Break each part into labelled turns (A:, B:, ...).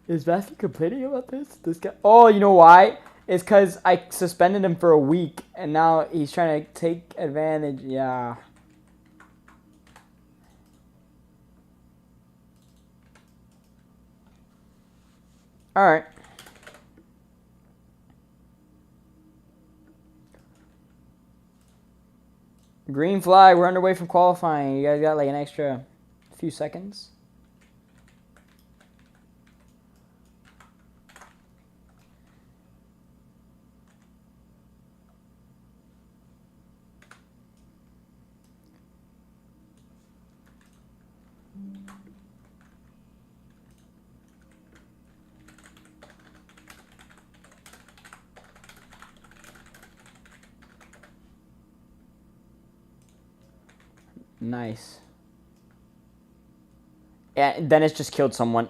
A: Is Matthew complaining about this? This guy. Oh, you know why? It's because I suspended him for a week, and now he's trying to take advantage. Yeah. All right. Green flag. We're underway from qualifying. You guys got like an extra few seconds. Nice. Yeah, Dennis just killed someone.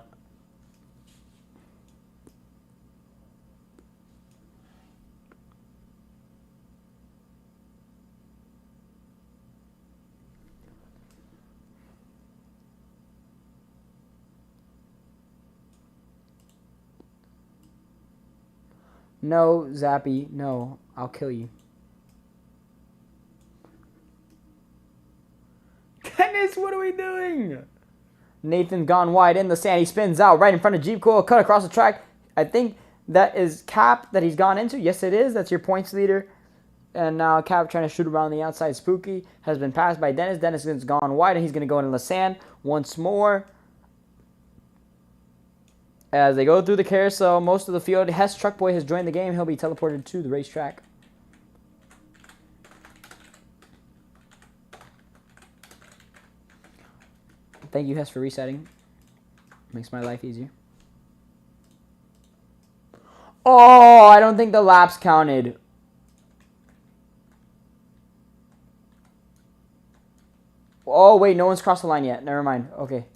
A: No, Zappy. No, I'll kill you. Dennis, what are we doing? Nathan gone wide in the sand. He spins out right in front of Jeep Cool. Cut across the track. I think that is Cap that he's gone into. Yes, it is. That's your points leader. And now Cap trying to shoot around the outside. Spooky has been passed by Dennis. Dennis has gone wide, and he's going to go into the sand once more. As they go through the carousel, most of the field, Hess Truckboy has joined the game. He'll be teleported to the racetrack. Thank you, Hess, for resetting. Makes my life easier. Oh, I don't think the laps counted. Oh, wait, no one's crossed the line yet. Never mind. Okay.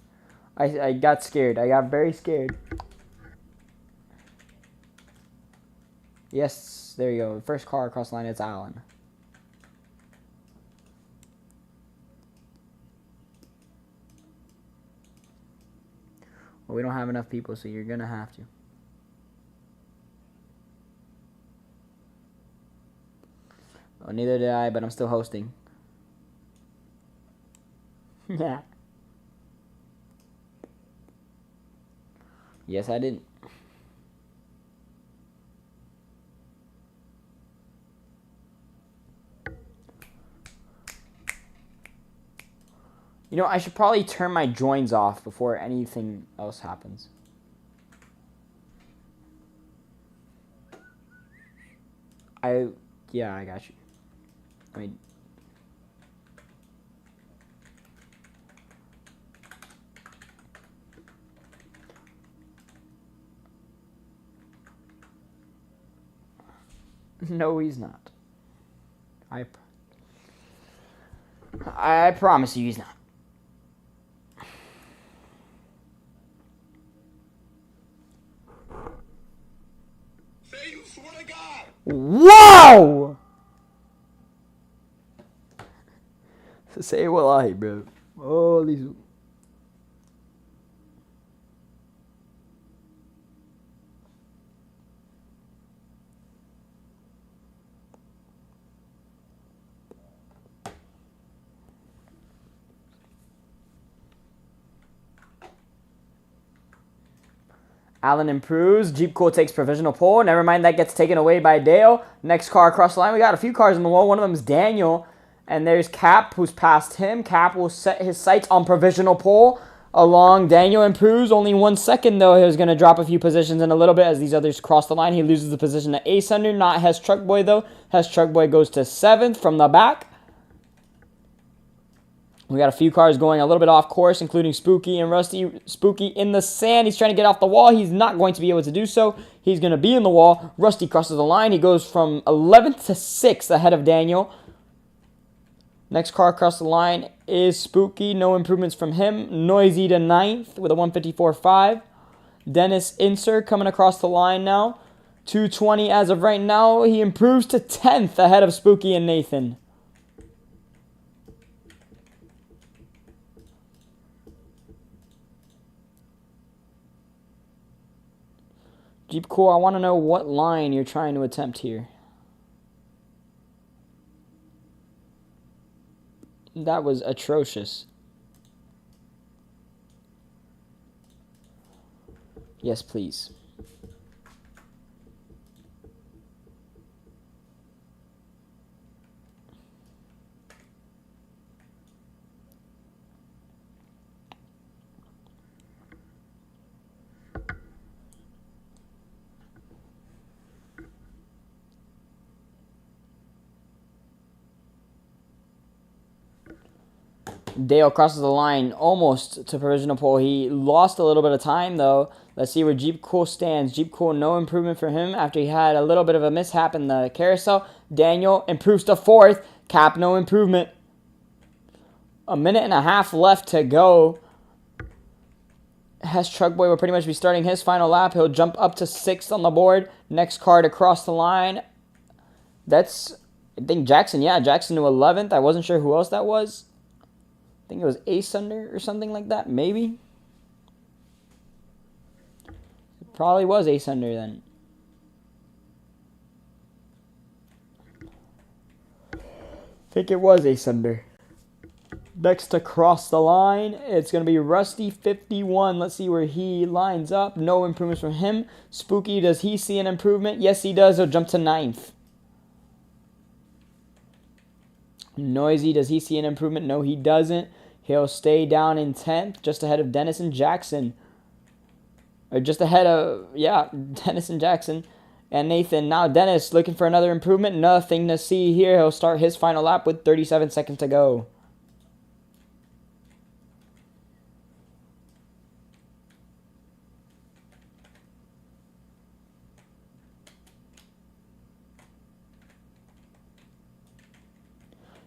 A: I got scared. I got very scared. Yes, there you go. First car across the line, it's Alan. Well, we don't have enough people, so you're going to have to. Oh, neither did I, but I'm still hosting. Yeah. Yes, I didn't. You know, I should probably turn my joins off before anything else happens. Yeah, I got you. I mean, no, he's not. I promise you he's not.
B: Say you swear to God.
A: Wow! Say wallahi, bro. Oh, these. Allen improves. Jeep Cool takes provisional pole. Never mind, that gets taken away by Dale. Next car across the line. We got a few cars in the wall. One of them is Daniel. And there's Cap, who's past him. Cap will set his sights on provisional pole along. Daniel improves. Only 1 second, though. He's going to drop a few positions in a little bit as these others cross the line. He loses the position to Ace Under. Not Hess Truckboy, though. Hess Truckboy goes to 7th from the back. We got a few cars going a little bit off course, including Spooky and Rusty. Spooky in the sand. He's trying to get off the wall. He's not going to be able to do so. He's going to be in the wall. Rusty crosses the line. He goes from 11th to 6th ahead of Daniel. Next car across the line is Spooky. No improvements from him. Noisy to 9th with a 154.5. Dennis Inser coming across the line now. 220 as of right now. He improves to 10th ahead of Spooky and Nathan. Jeep Cool, I want to know what line you're trying to attempt here. That was atrocious. Yes, please. Dale crosses the line almost to provisional pole. He lost a little bit of time, though. Let's see where Jeep Cool stands. Jeep Cool, no improvement for him after he had a little bit of a mishap in the carousel. Daniel improves to 4th. Cap, no improvement. A minute and a half left to go. Hess Truck Boy will pretty much be starting his final lap. He'll jump up to 6th on the board. Next car to cross the line. That's, I think, Jackson. Yeah, Jackson to 11th. I wasn't sure who else that was. I think it was Ace Under or something like that, maybe. It probably was Ace Under then. I think it was Ace Under. Next to cross the line, it's going to be Rusty 51. Let's see where he lines up. No improvements from him. Spooky, does he see an improvement? Yes, he does. He'll jump to 9th. Noisy, does he see an improvement? No, he doesn't. He'll stay down in 10th, just ahead of Dennis and Jackson. Or just ahead of, yeah, Dennis and Jackson and Nathan. Now Dennis looking for another improvement. Nothing to see here. He'll start his final lap with 37 seconds to go.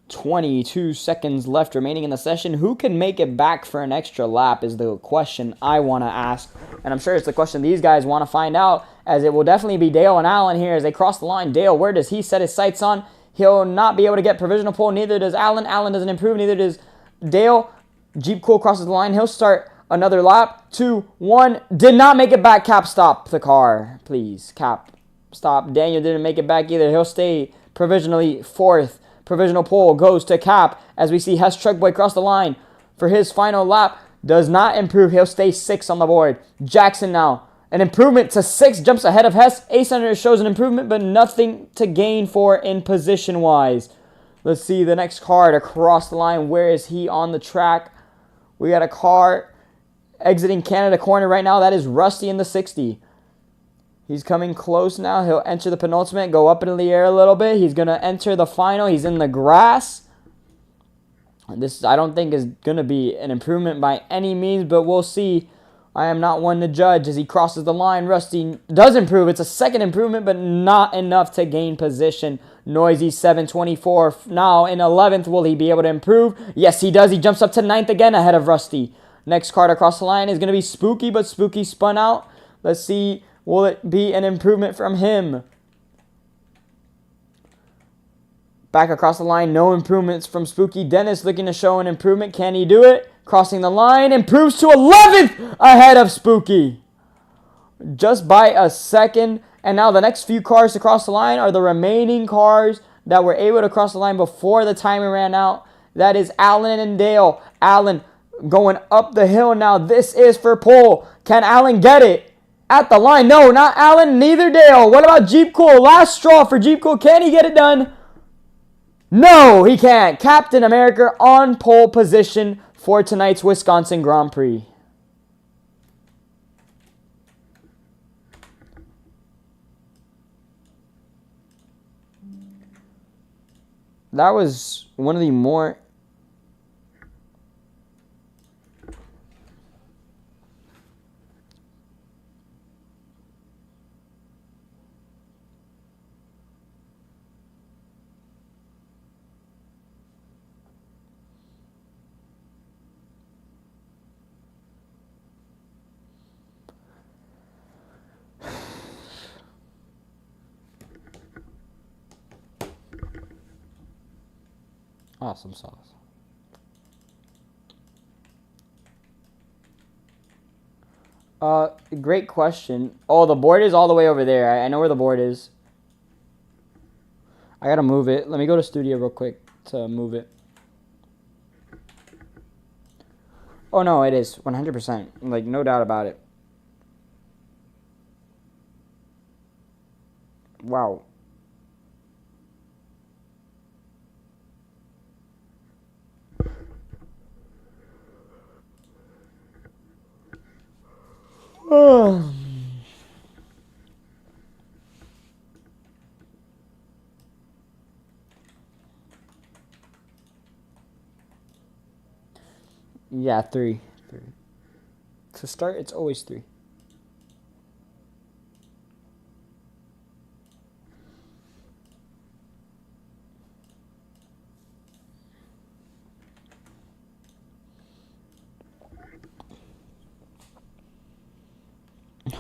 A: "22 seconds left remaining in the session. Who can make it back for an extra lap is the question I want to ask. And I'm sure it's the question these guys want to find out, as it will definitely be Dale and Alan here as they cross the line. Dale, where does he set his sights on? He'll not be able to get provisional pole. Neither does Alan. Alan doesn't improve. Neither does Dale. Jeep Cool crosses the line. He'll start another lap. 2, 1. Did not make it back. Cap, stop the car. Please, Cap, stop. Daniel didn't make it back either. He'll stay provisionally 4th. Provisional pole goes to Cap as we see Hess Truck Boy cross the line for his final lap. Does not improve. He'll stay 6th on the board. Jackson now. An improvement to 6. Jumps ahead of Hess. Ace Under shows an improvement, but nothing to gain for in position-wise. Let's see the next car to cross the line. Where is he on the track? We got a car exiting Canada corner right now. That is Rusty in the 60. He's coming close now. He'll enter the penultimate, go up into the air a little bit. He's going to enter the final. He's in the grass. This, I don't think, is going to be an improvement by any means, but we'll see. I am not one to judge as he crosses the line. Rusty does improve. It's a 2nd improvement, but not enough to gain position. Noisy 724. Now in 11th, will he be able to improve? Yes, he does. He jumps up to 9th again ahead of Rusty. Next car to cross the line is going to be Spooky, but Spooky spun out. Let's see. Will it be an improvement from him? Back across the line, no improvements from Spooky. Dennis looking to show an improvement. Can he do it? Crossing the line, improves to 11th ahead of Spooky. Just by a second. And now the next few cars to cross the line are the remaining cars that were able to cross the line before the timer ran out. That is Alan and Dale. Alan going up the hill now. This is for pole. Can Alan get it? At the line. No, not Alan, neither Dale. What about Jeep Cool? Last straw for Jeep Cool. Can he get it done? No, he can't. Captain America on pole position for tonight's Wisconsin Grand Prix. That was one of the more... Awesome sauce. Great question. Oh, the board is all the way over there. I know where the board is. I gotta move it. Let me go to studio real quick to move it. Oh, no, it is. 100%. Like, no doubt about it. Wow. Yeah, 3. 3. To start, it's always 3.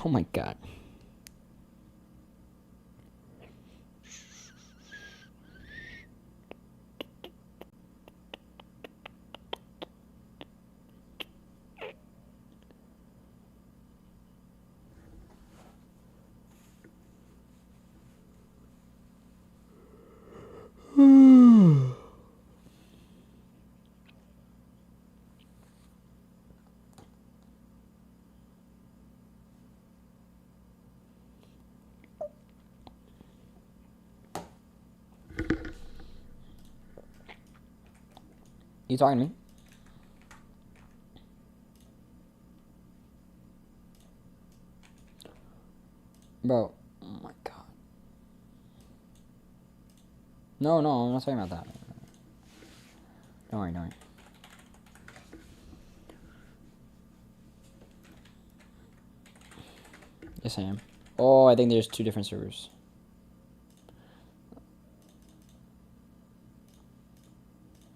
A: Oh my god. You talking to me? Bro, oh my god. No, I'm not talking about that. Don't worry, don't worry. Yes, I am. Oh, I think there's 2 different servers.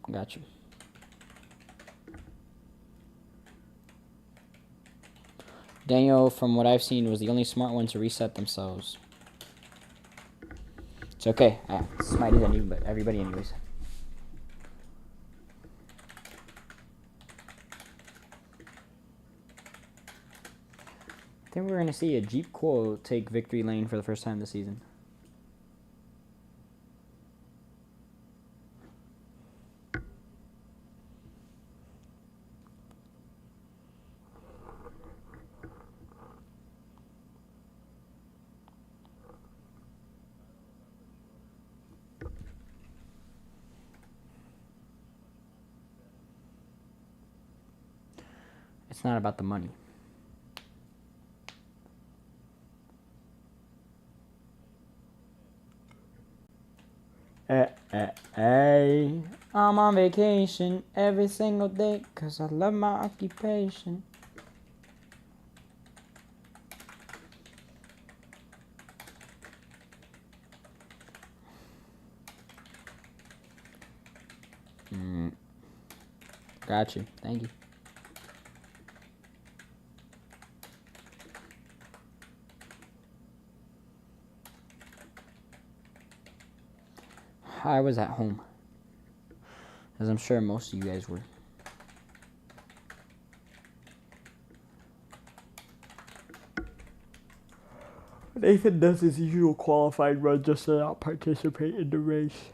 A: Got you. Daniel, from what I've seen, was the only smart one to reset themselves. It's okay. I smited everybody anyways. I think we're going to see a Jeep Quo take victory lane for the first time this season. It's not about the money. Hey, I'm on vacation every single day 'cause I love my occupation. Got you. Thank you. I was at home, as I'm sure most of you guys were. Nathan does his usual qualifying run just to not participate in the race.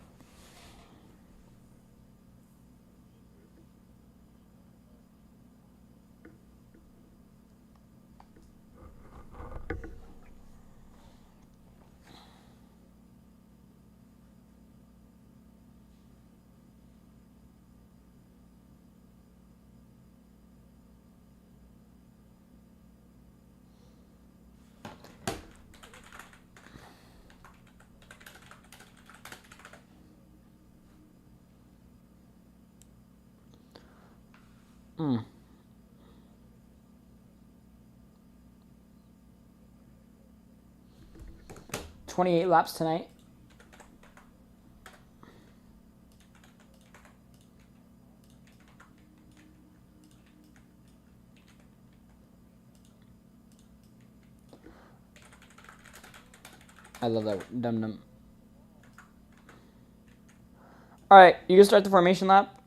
A: Hmm. 28 laps tonight. I love that dum-dum. Alright, you can start the formation lap.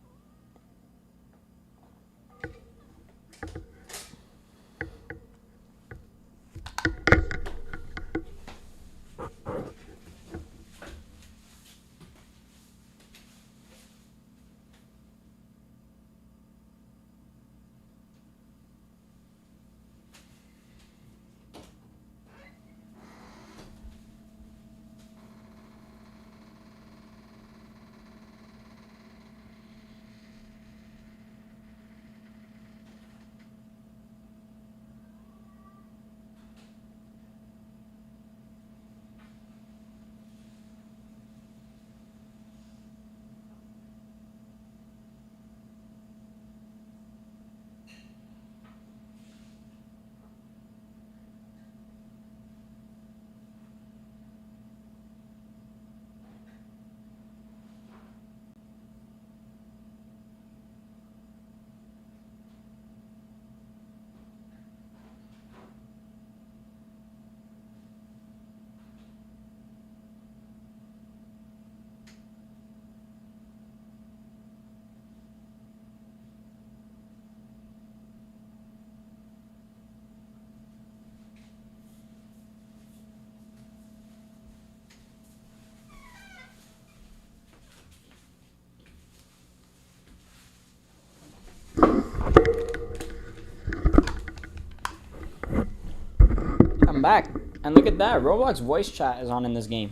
A: I'm back. And look at that. Roblox voice chat is on in this game.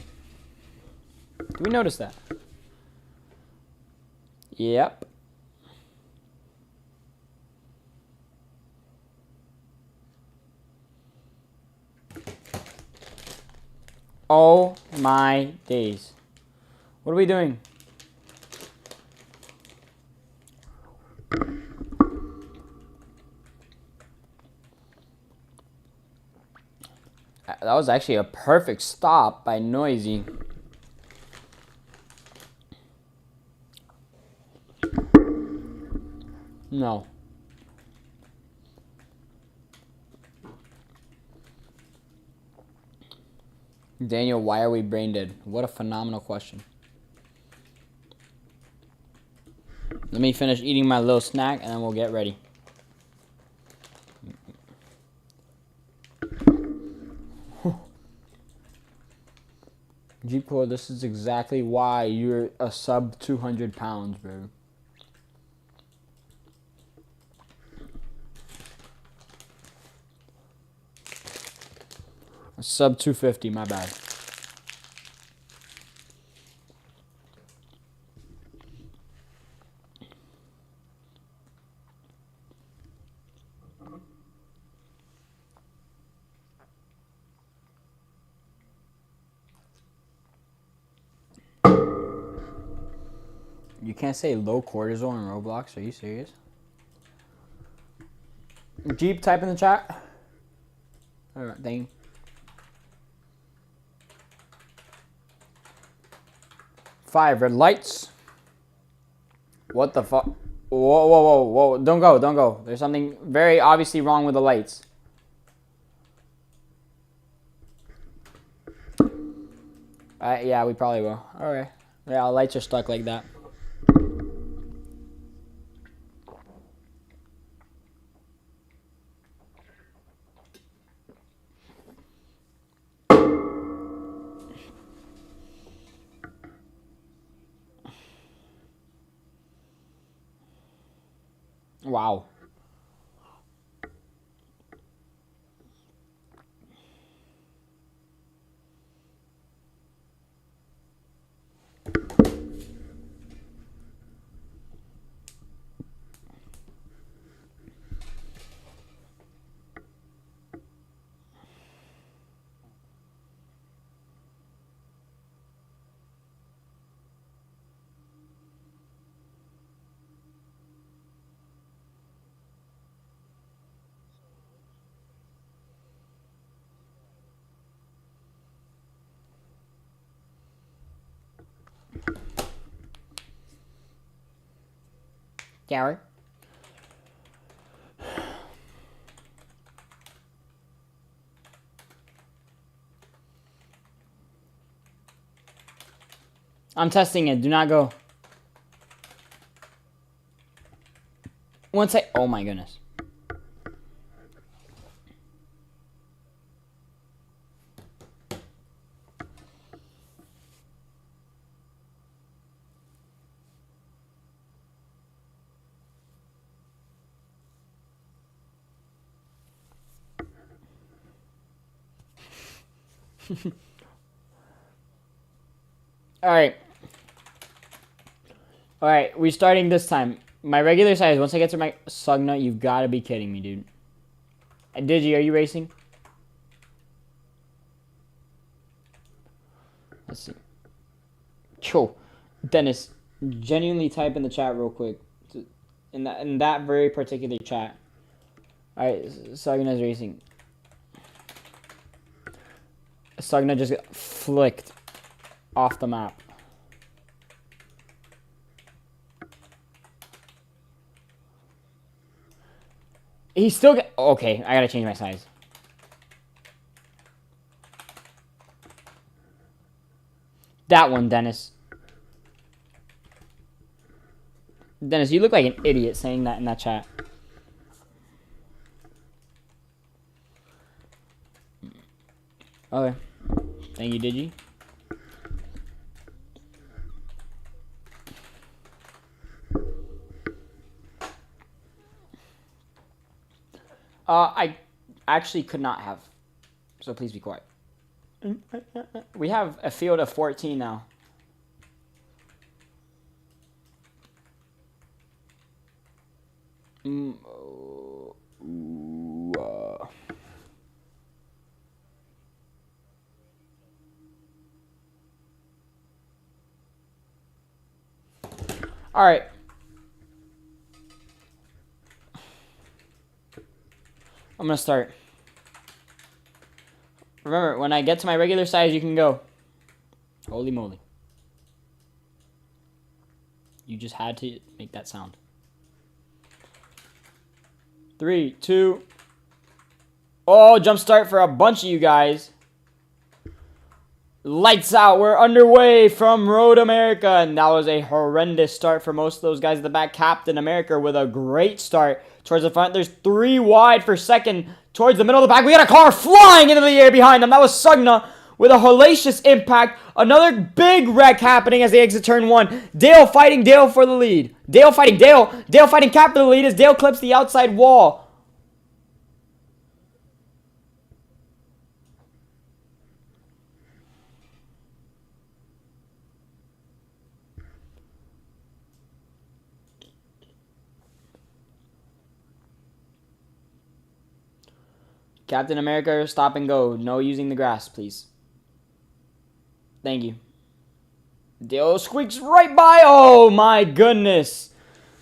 A: Do we notice that? Yep. Oh my days. What are we doing? That was actually a perfect stop by Noisy. No. Daniel, why are we brain dead? What a phenomenal question. Let me finish eating my little snack and then we'll get ready. G-Core, this is exactly why you're a sub 200 pounds, bro. A sub 250, my bad. You can't say low cortisol in Roblox. Are you serious? Jeep, type in the chat. Alright, thank you. Five red lights. What the fuck? Whoa, whoa, whoa, whoa. Don't go, don't go. There's something very obviously wrong with the lights. Yeah, we probably will. Alright. Yeah, lights are stuck like that. Wow. Gary? I'm testing it. Do not go. Once I... Oh my goodness. Alright. Alright, we're starting this time. My regular size, once I get to my Sugna, you've got to be kidding me, dude. Digi, are you racing? Let's see. Cho. Dennis, genuinely type in the chat real quick. In that very particular chat. Alright, Sugna's racing. Sugna just got flicked off the map. He's still get... Okay, I gotta change my size. That one, Dennis. Dennis, you look like an idiot saying that in that chat. Okay. Thank you, Digi. I actually could not have So please be quiet. We have a field of 14 now. All right. I'm going to start. Remember, when I get to my regular size, you can go. Holy moly. You just had to make that sound. 3, 2. Oh, jump start for a bunch of you guys. Lights out. We're underway from Road America. And that was a horrendous start for most of those guys at the back. Captain America with a great start towards the front. There's 3 wide for second towards the middle of the pack. We got a car flying into the air behind them. That was Sugna with a hellacious impact. Another big wreck happening as they exit turn 1. Dale fighting Dale for the lead. Dale fighting Dale. Dale fighting Cap for the lead as Dale clips the outside wall. Captain America, stop and go. No using the grass, please. Thank you. Dale squeaks right by. Oh, my goodness.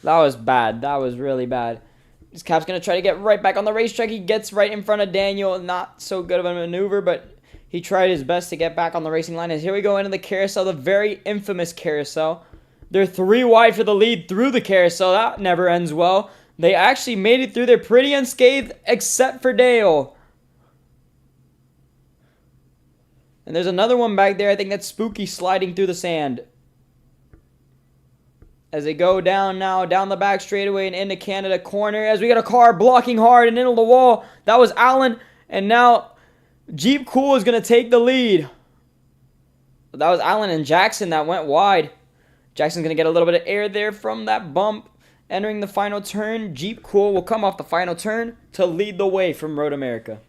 A: That was bad. That was really bad. This Cap's going to try to get right back on the racetrack. He gets right in front of Daniel. Not so good of a maneuver, but he tried his best to get back on the racing line. As here we go into the carousel, the very infamous carousel. They're 3 wide for the lead through the carousel. That never ends well. They actually made it through there pretty unscathed, except for Dale. And there's another one back there. I think that's Spooky sliding through the sand. As they go down now, down the back straightaway and into Canada corner. As we got a car blocking hard and into the wall. That was Allen. And now Jeep Cool is going to take the lead. That was Allen and Jackson that went wide. Jackson's going to get a little bit of air there from that bump. Entering the final turn, Jeep Cool will come off the final turn to lead the way from Road America.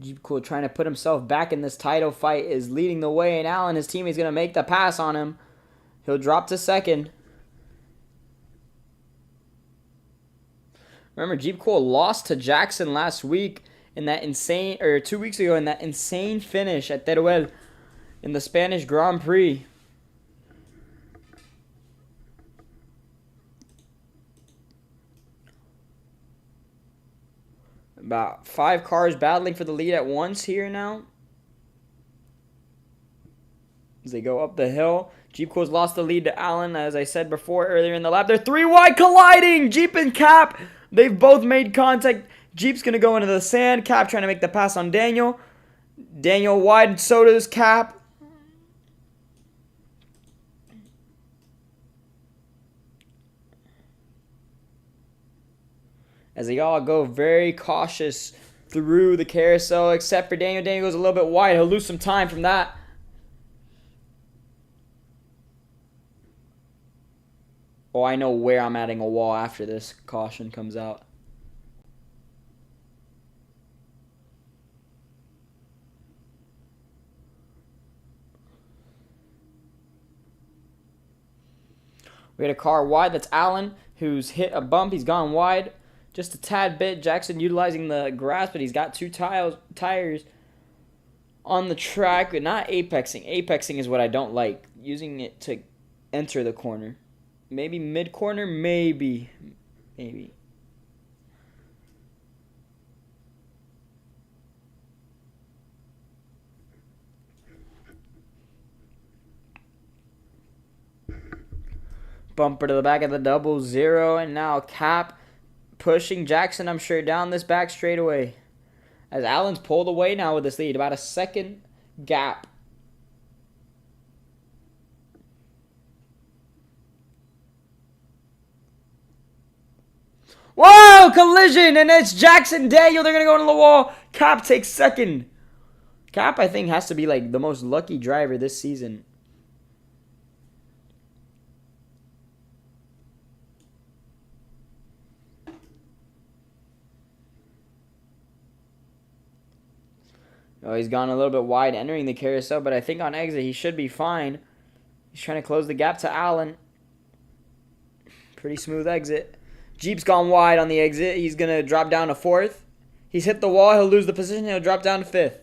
A: Jeep Cool trying to put himself back in this title fight is leading the way, and Allen, his teammate's going to make the pass on him. He'll drop to second. Remember, Jeep Cool lost to Jackson last week in that insane, or 2 weeks ago in that insane finish at Teruel in the Spanish Grand Prix. About 5 cars battling for the lead at once here now. As they go up the hill. Jeep Cool's lost the lead to Allen, as I said before earlier in the lap. They're 3 wide colliding. Jeep and Cap. They've both made contact. Jeep's going to go into the sand. Cap trying to make the pass on Daniel. Daniel wide, and so does Cap. As they all go very cautious through the carousel, except for Daniel. Daniel goes a little bit wide. He'll lose some time from that. Oh, I know where I'm adding a wall after this caution comes out. We had a car wide. That's Allen, who's hit a bump. He's gone wide just a tad bit. Jackson utilizing the grass, but he's got 2 tires on the track, but not apexing. Apexing is what I don't like. Using it to enter the corner. Maybe mid-corner? Maybe. Bumper to the back of the 00, and now Cap pushing Jackson, I'm sure, down this back straightaway. As Allen's pulled away now with this lead, about a second gap. Whoa, collision, and it's Jackson Daniel. They're going to go into the wall. Cap takes second. Cap, I think, has to be like the most lucky driver this season. Oh, he's gone a little bit wide entering the carousel, but I think on exit he should be fine. He's trying to close the gap to Allen. Pretty smooth exit. Jeep's gone wide on the exit. He's going to drop down to 4th. He's hit the wall. He'll lose the position. He'll drop down to 5th.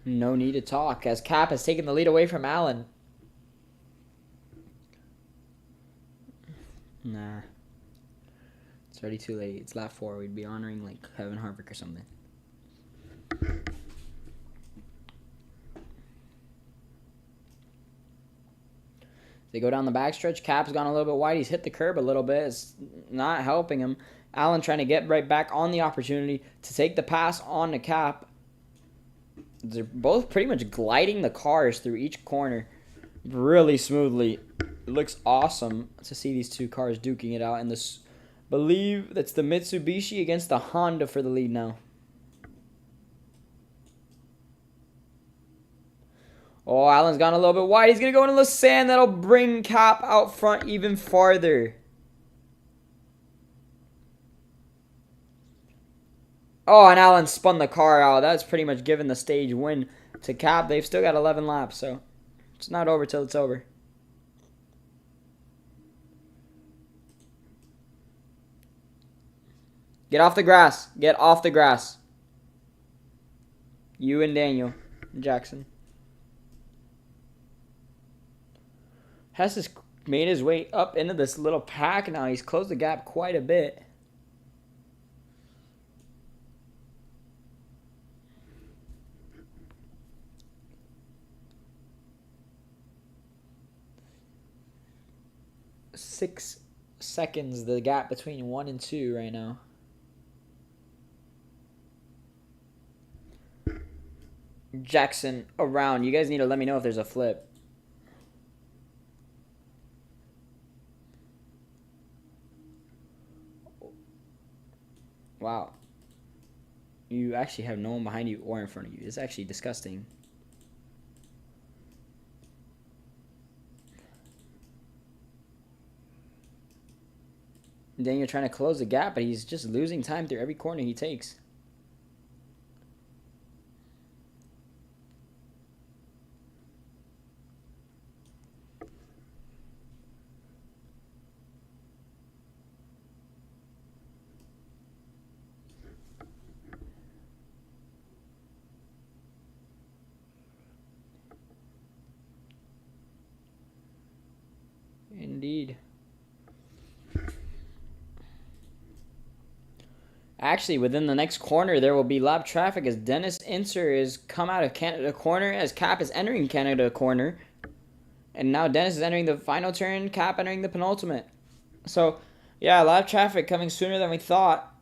A: No need to talk, as Cap has taken the lead away from Allen. Nah. It's already too late. It's lap 4. We'd be honoring like Kevin Harvick or something. They go down the backstretch. Cap's gone a little bit wide. He's hit the curb a little bit. It's not helping him. Allen trying to get right back on the opportunity to take the pass on to Cap. They're both pretty much gliding the cars through each corner really smoothly. It looks awesome to see these two cars duking it out. And this, believe that's the Mitsubishi against the Honda for the lead now. Oh, Allen's gone a little bit wide. He's going to go into the sand. That'll bring Cap out front even farther. Oh, and Allen spun the car out. That's pretty much given the stage win to Cap. They've still got 11 laps, so it's not over till it's over. Get off the grass. Get off the grass. You and Daniel Jackson. Hess has made his way up into this little pack now. He's closed the gap quite a bit. Six seconds, the gap between 1 and 2 right now. Jackson around. You guys need to let me know if there's a flip. Wow. You actually have no one behind you or in front of you. It's actually disgusting. Daniel trying to close the gap, but he's just losing time through every corner he takes. Indeed. Actually, within the next corner, there will be lap traffic as Dennis Inser is come out of Canada corner as Cap is entering Canada corner. And now Dennis is entering the final turn, Cap entering the penultimate. So, yeah, lap traffic coming sooner than we thought.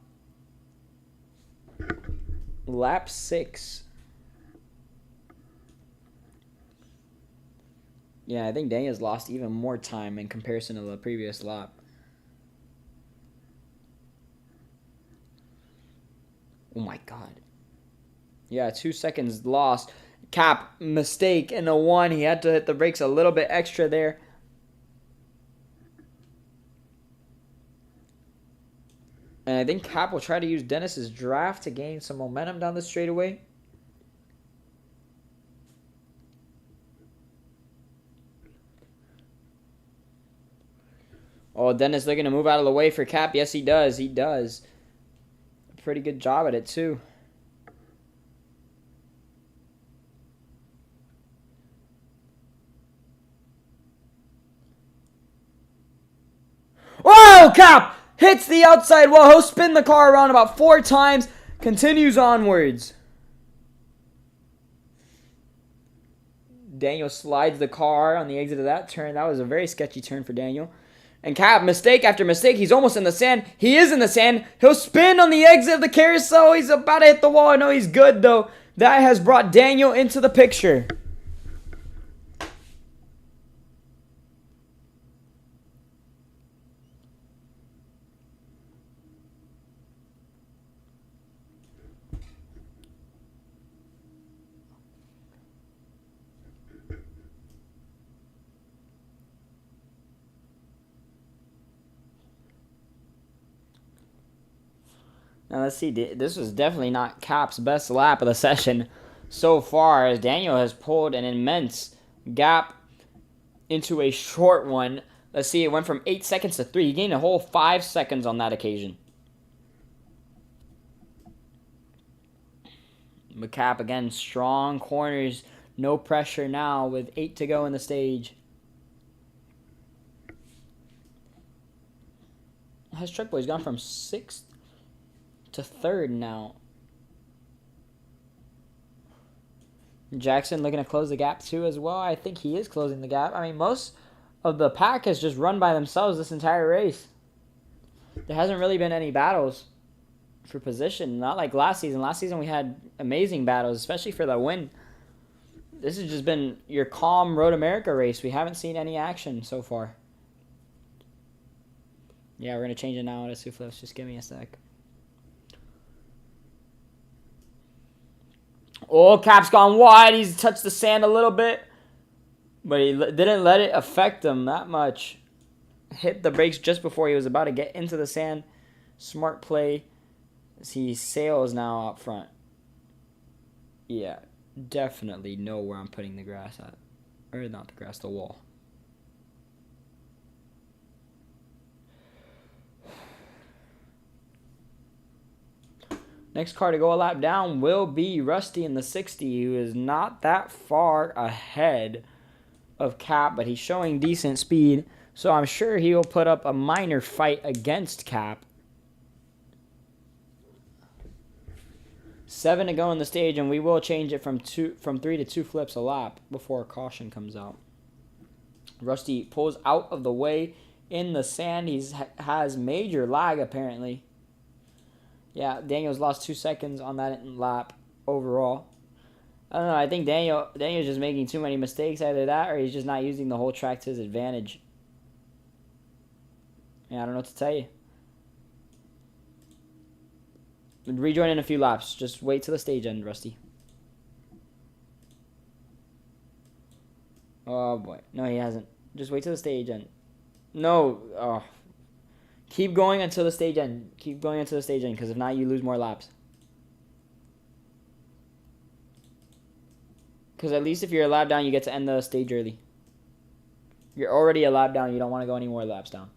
A: Lap 6. Yeah, I think Daniel's lost even more time in comparison to the previous lap. Oh my god. Yeah, 2 seconds lost. Cap, mistake in the 1. He had to hit the brakes a little bit extra there. And I think Cap will try to use Dennis's draft to gain some momentum down the straightaway. Oh, Dennis looking to move out of the way for Cap. Yes, he does. He does. A pretty good job at it, too. Whoa, Cap! Hits the outside wall. He'll spin the car around about 4 times. Continues onwards. Daniel slides the car on the exit of that turn. That was a very sketchy turn for Daniel. And Cap, mistake after mistake. He's almost in the sand. He is in the sand. He'll spin on the exit of the carousel. He's about to hit the wall. I know he's good, though. That has brought Daniel into the picture. Now, let's see. This was definitely not Cap's best lap of the session so far, as Daniel has pulled an immense gap into a short one. Let's see. It went from 8 seconds to 3. He gained a whole 5 seconds on that occasion. But Cap, again, strong corners. No pressure now with 8 to go in the stage. Has Truck Boy's gone from 6th to 3rd now. Jackson looking to close the gap too as well. I think he is closing the gap. I mean, most of the pack has just run by themselves this entire race. There hasn't really been any battles for position. Not like last season. Last season we had amazing battles, especially for the win. This has just been your calm Road America race. We haven't seen any action so far. Yeah, we're going to change it now to Souffleurs. Just give me a sec. Oh, Cap's gone wide. He's touched the sand a little bit. But he didn't let it affect him that much. Hit the brakes just before he was about to get into the sand. Smart play. As he sails now up front. Yeah, definitely know where I'm putting the grass at. Or not the grass, the wall. Next car to go a lap down will be Rusty in the 60, who is not that far ahead of Cap, but he's showing decent speed, so I'm sure he will put up a minor fight against Cap. 7 to go in the stage, and we will change it from 3 to 2 flips a lap before caution comes out. Rusty pulls out of the way in the sand. He has major lag, apparently. Yeah, Daniel's lost 2 seconds on that lap overall. I don't know. I think Daniel's just making too many mistakes. Either that or he's just not using the whole track to his advantage. Yeah, I don't know what to tell you. Rejoin in a few laps. Just wait till the stage end, Rusty. Oh, boy. No, he hasn't. Just wait till the stage end. No. Oh. Keep going until the stage end. Keep going until the stage end, because if not, you lose more laps. Because at least if you're a lap down, you get to end the stage early. You're already a lap down. You don't want to go any more laps down.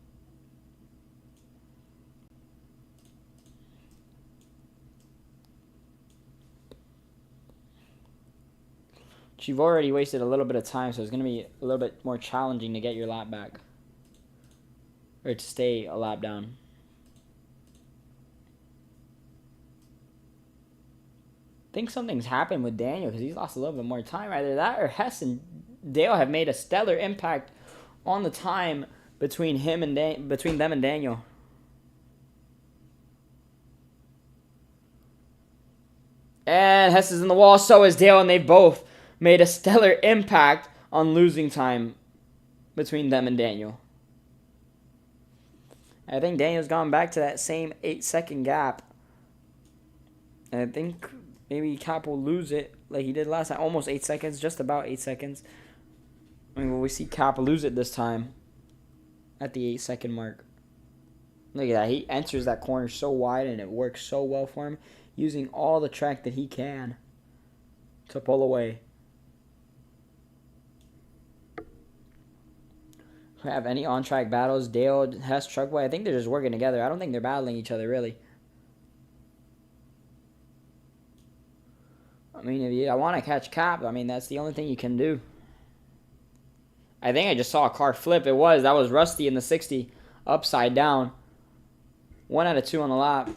A: But you've already wasted a little bit of time, so it's going to be a little bit more challenging to get your lap back. Or to stay a lap down. I think something's happened with Daniel because he's lost a little bit more time. Either that or Hess and Dale have made a stellar impact on the time between them and Daniel. And Hess is in the wall, so is Dale, and they both made a stellar impact on losing time between them and Daniel. I think Daniel's gone back to that same 8-second gap. And I think maybe Cap will lose it like he did last time. Almost 8 seconds, just about 8 seconds. I mean, will we see Cap lose it this time at the 8-second mark? Look at that. He enters that corner so wide, and it works so well for him, using all the track that he can to pull away. Have any on-track battles? Dale, Hess, Truckboy, I think they're just working together. I don't think they're battling each other, really. I mean, if I want to catch Cap, I mean, that's the only thing you can do. I think I just saw a car flip. That was Rusty in the 60, upside down. 1 out of 2 on the lap.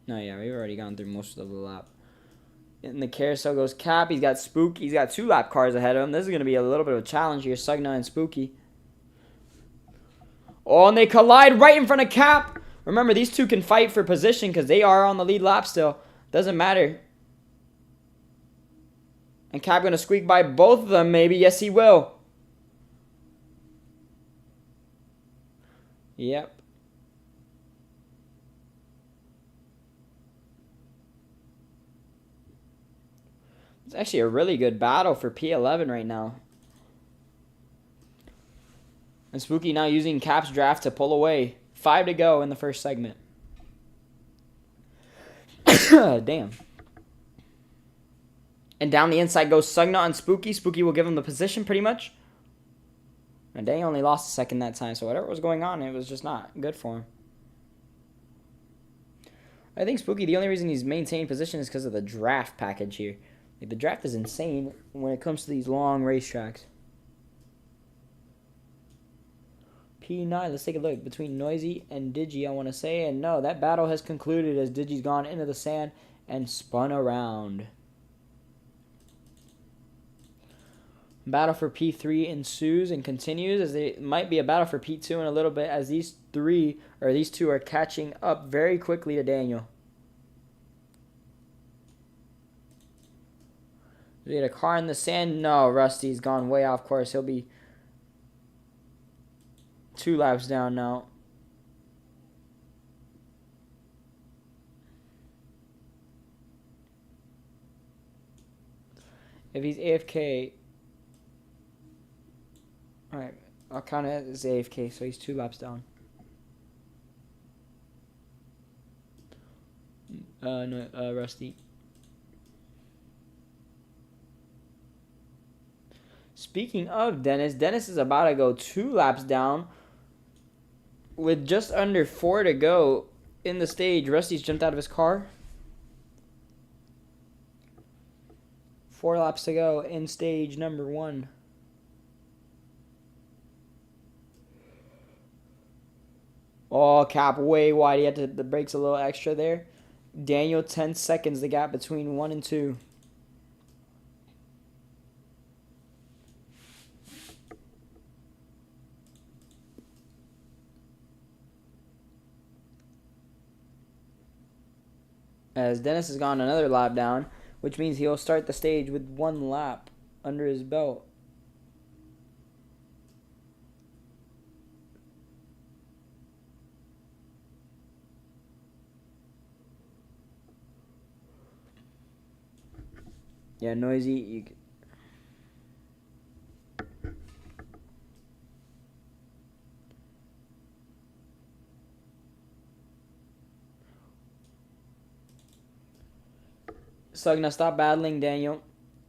A: No, yeah, we've already gone through most of the lap. In the carousel goes Cap. He's got Spooky. He's got 2 lap cars ahead of him. This is going to be a little bit of a challenge here. Sugna and Spooky. Oh, and they collide right in front of Cap. Remember, these two can fight for position because they are on the lead lap still. Doesn't matter. And Cap going to squeak by both of them, maybe. Yes, he will. Yep. It's actually a really good battle for P11 right now. And Spooky now using Cap's draft to pull away. 5 to go in the first segment. Damn. And down the inside goes Sugna on Spooky. Spooky will give him the position pretty much. And Daniel only lost a second that time, so whatever was going on, it was just not good for him. I think Spooky, the only reason he's maintained position is because of the draft package here. Like, the draft is insane when it comes to these long racetracks. P9, let's take a look. Between Noisy and Digi, I want to say. And no, that battle has concluded as Digi's gone into the sand and spun around. Battle for P3 ensues and continues, as it might be a battle for P2 in a little bit, as these two are catching up very quickly to Daniel. We get a car in the sand. No, Rusty's gone way off course. He'll be 2 laps down now. If he's AFK, alright, I'll count it as AFK, so he's 2 laps down. No, Rusty. Speaking of Dennis, Dennis is about to go 2 laps down with just under 4 to go in the stage. Rusty's jumped out of his car. 4 laps to go in stage number 1. Oh, Cap way wide. He had to hit the brakes a little extra there. Daniel, 10 seconds, the gap between 1 and 2. As Dennis has gone another lap down, which means he'll start the stage with 1 lap under his belt. Yeah, Noisy. Sugna, stop battling Daniel.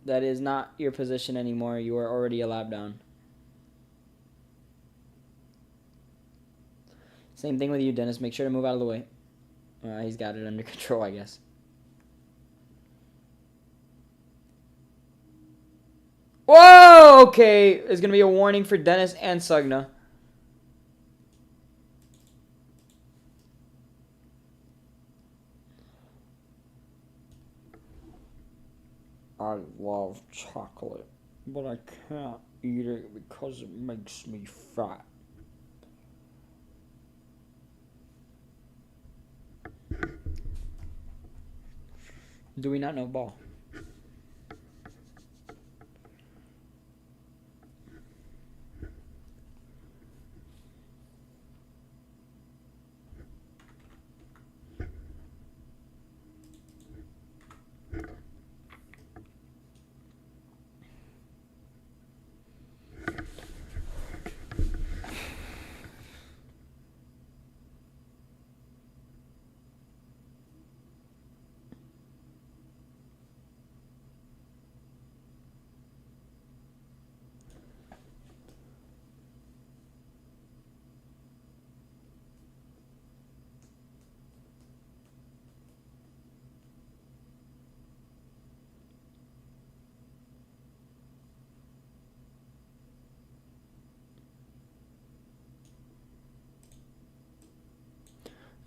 A: That is not your position anymore. You are already a lap down. Same thing with you, Dennis. Make sure to move out of the way. He's got it under control, I guess. Whoa! Okay, there's going to be a warning for Dennis and Sugna. I love chocolate, but I can't eat it because it makes me fat. Do we not know ball?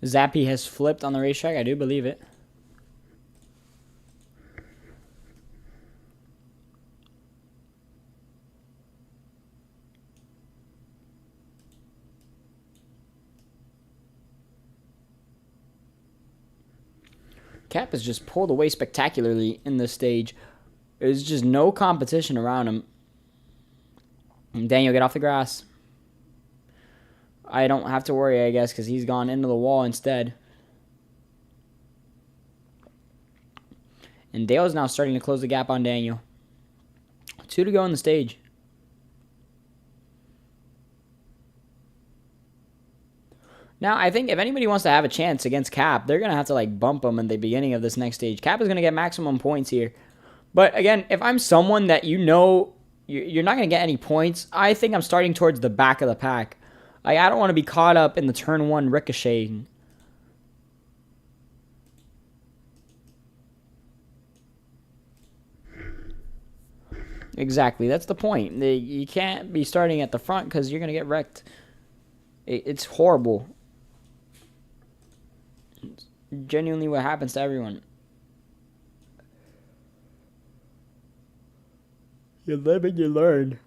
A: Zappy has flipped on the racetrack. I do believe it. Cap has just pulled away spectacularly in this stage. There's just no competition around him. And Daniel, get off the grass. I don't have to worry, I guess, because he's gone into the wall instead. And Dale's now starting to close the gap on Daniel. 2 to go in the stage. Now, I think if anybody wants to have a chance against Cap, they're going to have to like bump him in the beginning of this next stage. Cap is going to get maximum points here. But again, if I'm someone that you know you're not going to get any points, I think I'm starting towards the back of the pack. I don't want to be caught up in the turn 1 ricocheting. Exactly, that's the point. You can't be starting at the front because you're going to get wrecked. It's horrible. It's genuinely what happens to everyone. You live and you learn.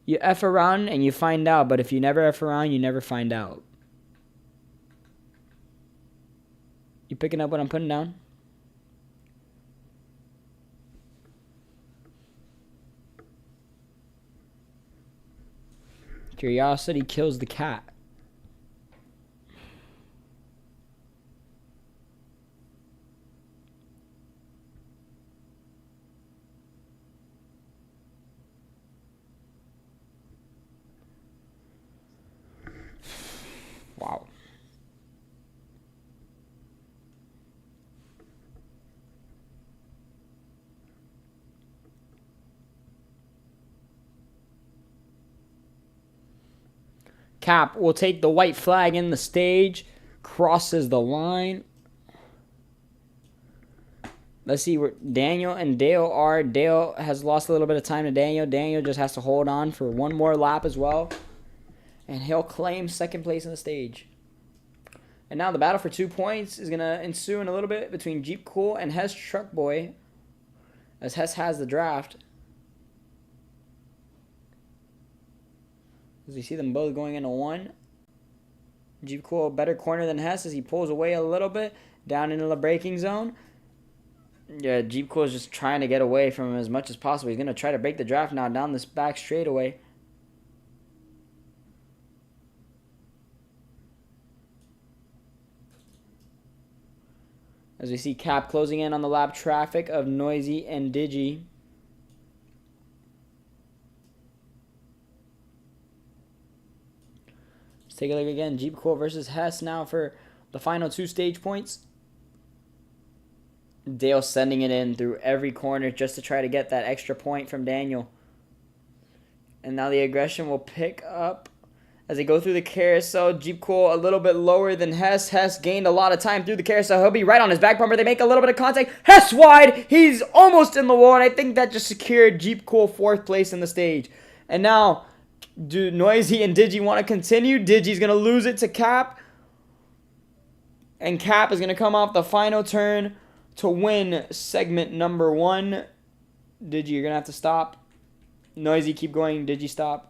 A: You F around and you find out, but if you never F around, you never find out. You picking up what I'm putting down? Curiosity kills the cat. Wow. Cap will take the white flag in the stage, crosses the line. Let's see where Daniel and Dale are. Dale has lost a little bit of time to Daniel. Daniel just has to hold on for one more lap as well. And he'll claim second place in the stage. And now the battle for 2 points is going to ensue in a little bit between Jeep Cool and Hess Truck Boy, as Hess has the draft. As we see them both going into 1. Jeep Cool a better corner than Hess as he pulls away a little bit down into the braking zone. Yeah, Jeep Cool is just trying to get away from him as much as possible. He's going to try to break the draft now down this back straightaway. As we see Cap closing in on the lap traffic of Noisy and Digi. Let's take a look again. Jeep Cool versus Hess now for the final 2 stage points. Dale sending it in through every corner just to try to get that extra point from Daniel. And now the aggression will pick up as they go through the carousel. Jeep Cool a little bit lower than Hess. Hess gained a lot of time through the carousel. He'll be right on his back bumper. They make a little bit of contact. Hess wide. He's almost in the wall, and I think that just secured Jeep Cool 4th place in the stage. And now, do Noisy and Digi want to continue? Digi's going to lose it to Cap. And Cap is going to come off the final turn to win segment number 1. Digi, you're going to have to stop. Noisy, keep going. Digi, stop.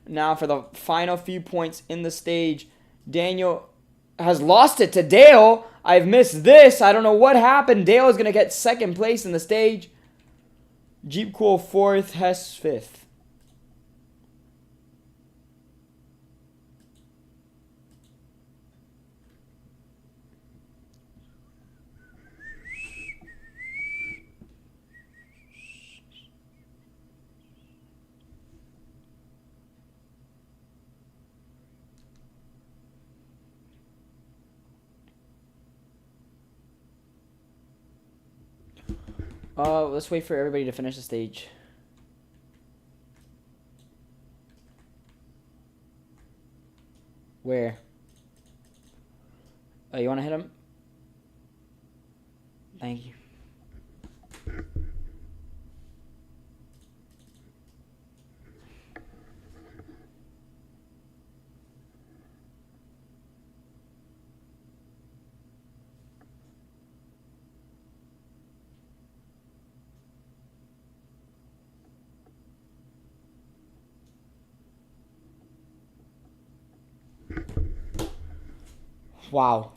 A: Now for the final few points in the stage, Daniel has lost it to Dale. I've missed this. I don't know what happened. Dale is going to get 2nd place in the stage. Jeep Cool 4th, Hess 5th. Let's wait for everybody to finish the stage. Where? Oh, you want to hit him? Thank you. Wow.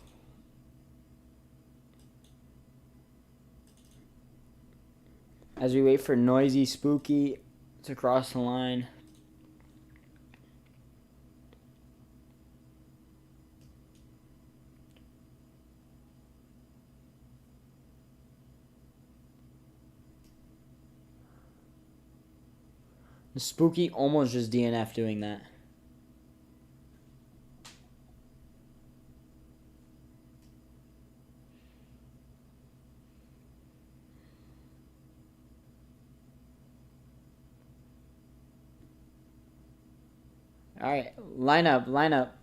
A: As we wait for Noisy Spooky to cross the line. The Spooky almost just DNF doing that. All right, line up, line up.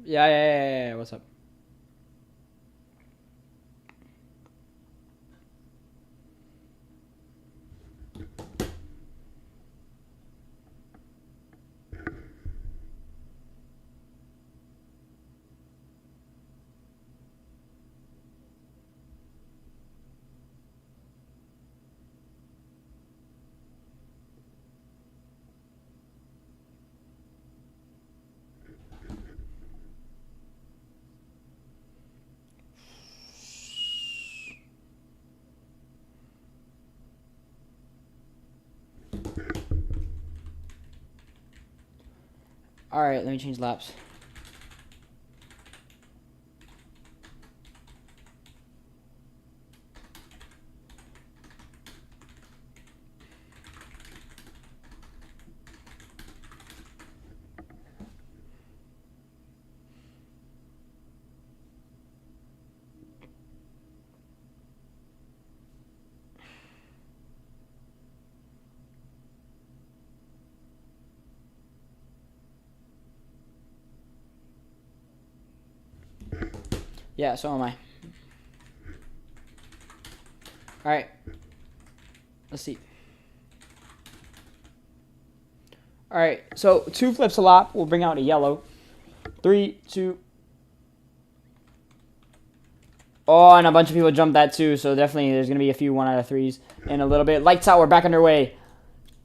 A: Yeah. What's up? All right, let me change laps. Yeah, so am I. All right. Let's see. All right, so 2 flips a lap will bring out a yellow. 3, 2. Oh, and a bunch of people jumped that too, so definitely there's going to be a few 1 out of 3s in a little bit. Lights out, we're back underway.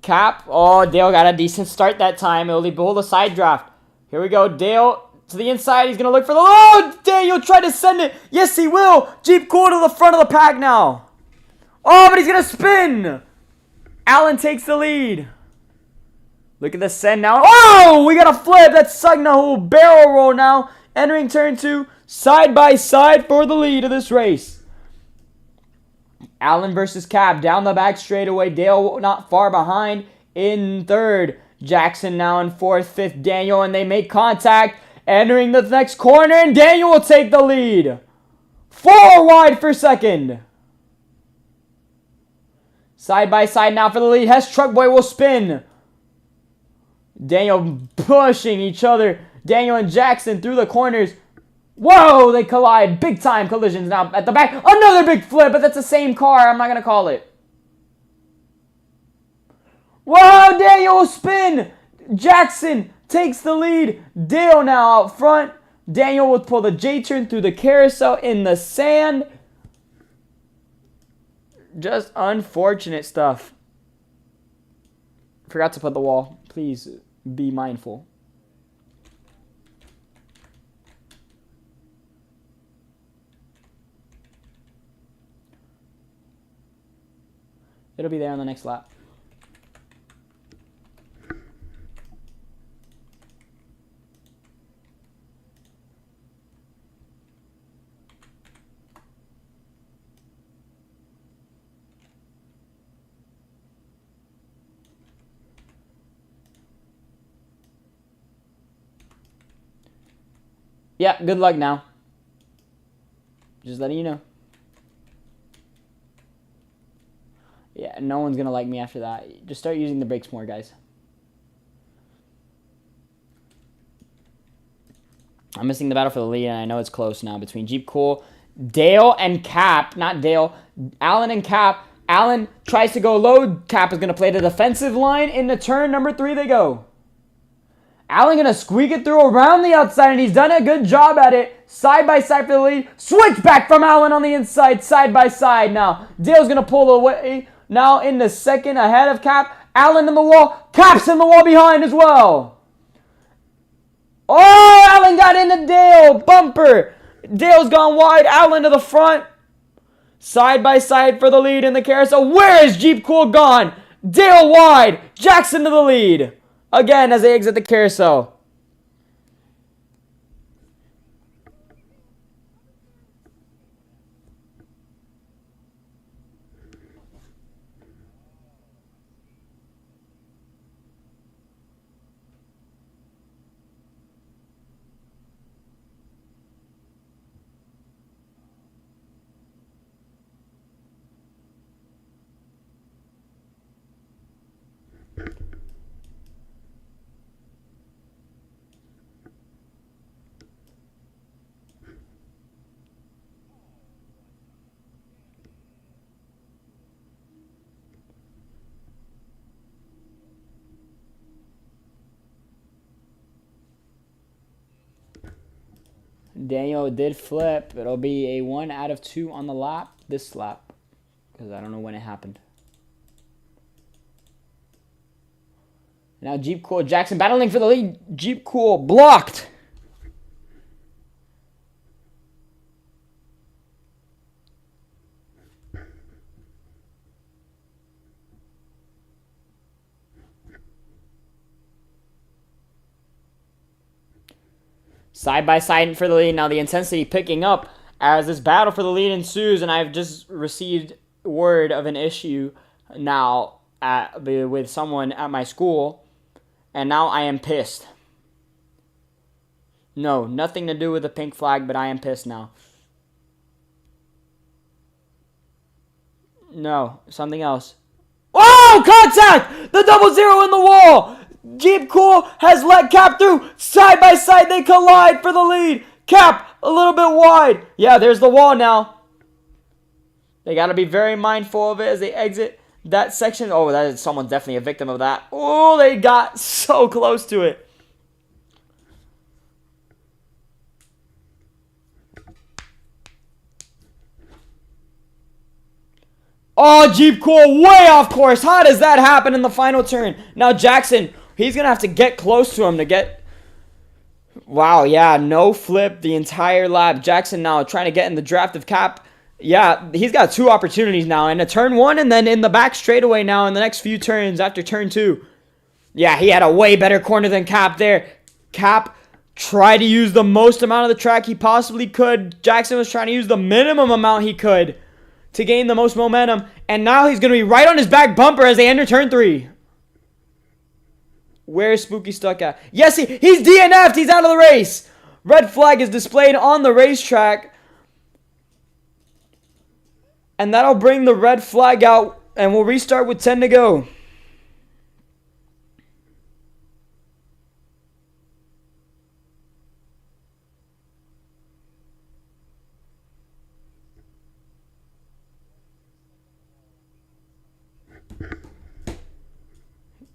A: Cap. Oh, Dale got a decent start that time. Only pulled a side draft. Here we go. Dale to the inside. He's going to look for the... Oh, Daniel tried to send it. Yes, he will. Jeep cool to the front of the pack now. Oh, but he's going to spin. Allen takes the lead. Look at the send now. Oh, we got a flip. That's Sugna who will barrel roll now. Entering turn 2. Side by side for the lead of this race. Allen versus Cap down the back straightaway. Dale not far behind in 3rd. Jackson now in 4th, 5th. Daniel, and they make contact. Entering the next corner, and Daniel will take the lead. 4 wide for 2nd. Side by side now for the lead. Hess Truck Boy will spin. Daniel pushing each other. Daniel and Jackson through the corners. Whoa, they collide. Big time collisions now at the back. Another big flip, but that's the same car. I'm not going to call it. Whoa, Daniel will spin. Jackson takes the lead. Dale now out front. Daniel will pull the J-turn through the carousel in the sand. Just unfortunate stuff. Forgot to put the wall. Please be mindful. It'll be there on the next lap. Yeah, good luck now. Just letting you know. Yeah, no one's going to like me after that. Just start using the brakes more, guys. I'm missing the battle for the lead, and I know it's close now between Jeep Cool, Dale, and Cap. Not Dale. Alan and Cap. Alan tries to go low. Cap is going to play the defensive line. Into turn number 3 they go. Alan going to squeak it through around the outside, and he's done a good job at it. Side by side for the lead. Switch back from Alan on the inside, side by side now. Dale's going to pull away. Now in the second ahead of Cap. Alan in the wall. Cap's in the wall behind as well. Oh, Alan got into Dale. Bumper. Dale's gone wide. Alan to the front. Side by side for the lead in the carousel. Where is Jeep Cool gone? Dale wide. Jackson to the lead. Again as they exit the carousel. Daniel did flip. It'll be a 1 out of 2 on the lap. This lap. Because I don't know when it happened. Now Jeep Cool. Jackson battling for the lead. Jeep Cool blocked. Side by side for the lead. Now the intensity picking up as this battle for the lead ensues, and I've just received word of an issue now with someone at my school, and now I am pissed. No, nothing to do with the pink flag, but I am pissed now. No, something else. Oh, contact! The 0-0 in the wall! Jeep Cool has let Cap through. Side by side, they collide for the lead. Cap, a little bit wide. Yeah, there's the wall now. They got to be very mindful of it as they exit that section. Oh, that is someone's definitely a victim of that. Oh, they got so close to it. Oh, Jeep Cool way off course. How does that happen in the final turn? Now Jackson, he's going to have to get close to him to get... Wow, yeah, no flip the entire lap. Jackson now trying to get in the draft of Cap. Yeah, he's got 2 opportunities now. In a turn 1 and then in the back straightaway now in the next few turns after turn 2. Yeah, he had a way better corner than Cap there. Cap tried to use the most amount of the track he possibly could. Jackson was trying to use the minimum amount he could to gain the most momentum. And now he's going to be right on his back bumper as they enter turn 3. Where is Spooky stuck at? Yes, he's DNF'd. He's out of the race. Red flag is displayed on the racetrack. And that'll bring the red flag out. And we'll restart with 10 to go.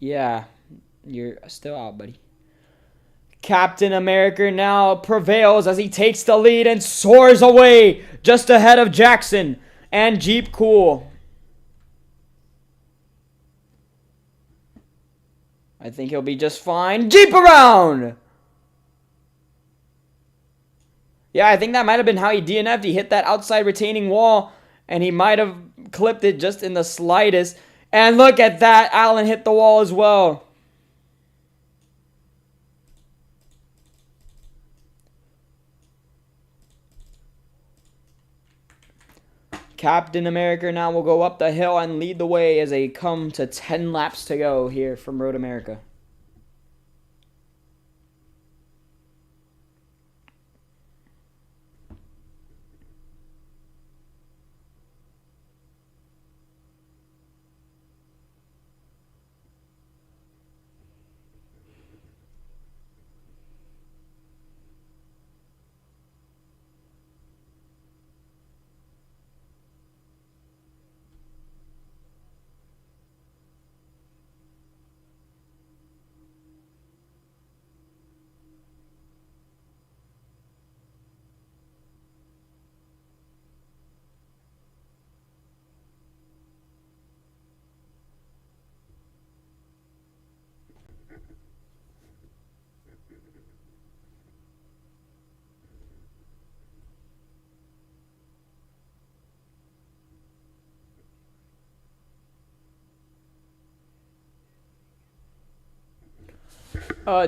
A: Yeah, you're still out, buddy. Captain America now prevails as he takes the lead and soars away just ahead of Jackson and Jeep Cool. I think he'll be just fine. Jeep around! Yeah, I think that might have been how he DNF'd. He hit that outside retaining wall, and he might have clipped it just in the slightest. And look at that. Alan hit the wall as well. Captain America now will go up the hill and lead the way as they come to 10 laps to go here from Road America.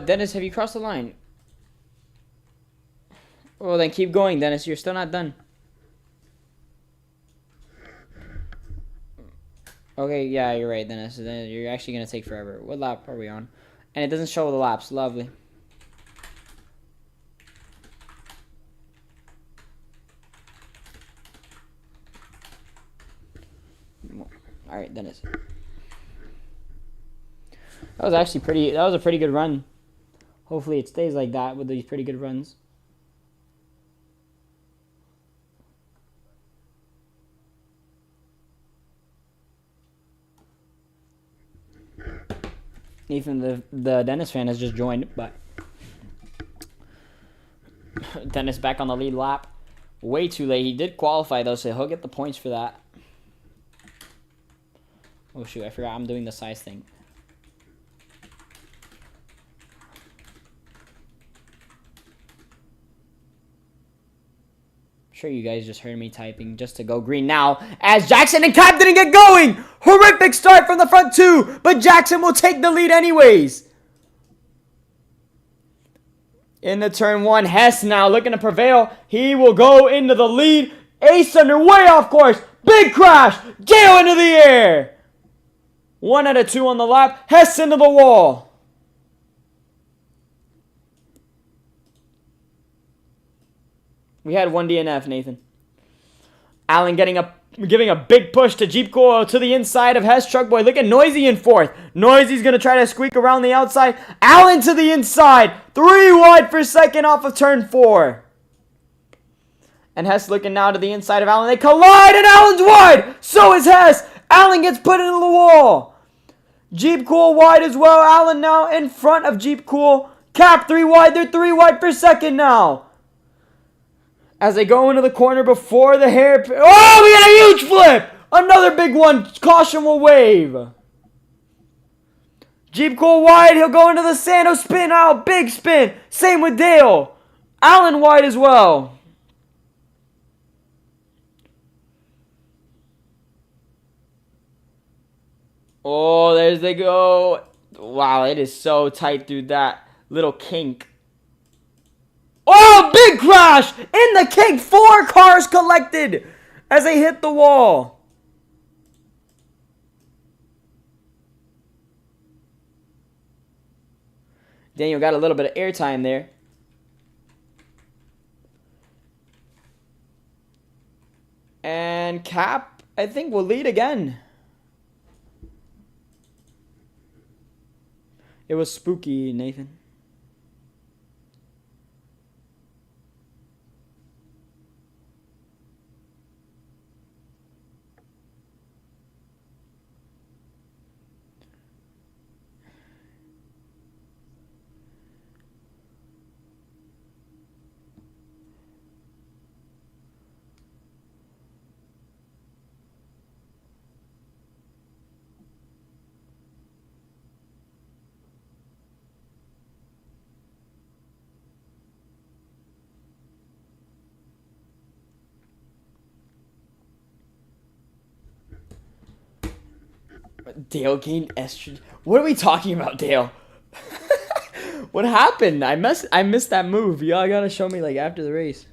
A: Dennis, have you crossed the line? Well, then keep going, Dennis. You're still not done. Okay, yeah, you're right, Dennis. Then you're actually going to take forever. What lap are we on? And it doesn't show the laps. Lovely. All right, Dennis. That was actually pretty. That was a pretty good run. Hopefully it stays like that with these pretty good runs. Even the Dennis fan has just joined, but Dennis back on the lead lap. Way too late. He did qualify though, so he'll get the points for that. Oh shoot, I forgot I'm doing the size thing. Sure, you guys just heard me typing just to go green now as Jackson and Cap didn't get going. Horrific start from the front two, but Jackson will take the lead anyways. Into turn one, Hess now looking to prevail. He will go into the lead. Ace under, way off course. Big crash. Gale into the air. 1 out of 2 on the lap. Hess into the wall. We had 1 DNF, Nathan. Allen giving a big push to Jeep Cool to the inside of Hess Truck Boy. Look at Noisy in 4th. Noisy's going to try to squeak around the outside. Allen to the inside. 3 wide for 2nd off of turn 4. And Hess looking now to the inside of Allen. They collide and Allen's wide. So is Hess. Allen gets put into the wall. Jeep Cool wide as well. Allen now in front of Jeep Cool. Cap 3 wide. They're 3 wide for 2nd now. As they go into the corner before the hair... Oh, we got a huge flip! Another big one. Caution will wave. Jeep Cool wide. He'll go into the sand. He'll spin out. Big spin. Same with Dale. Allen wide as well. Oh, there's they go. Wow, it is so tight through that little kink. Oh, big crash! In the kink, 4 cars collected as they hit the wall. Daniel got a little bit of airtime there. And Cap, I think, will lead again. It was spooky, Nathan. Dale gained estrogen. What are we talking about, Dale? What happened? I missed that move. Y'all gotta show me like after the race.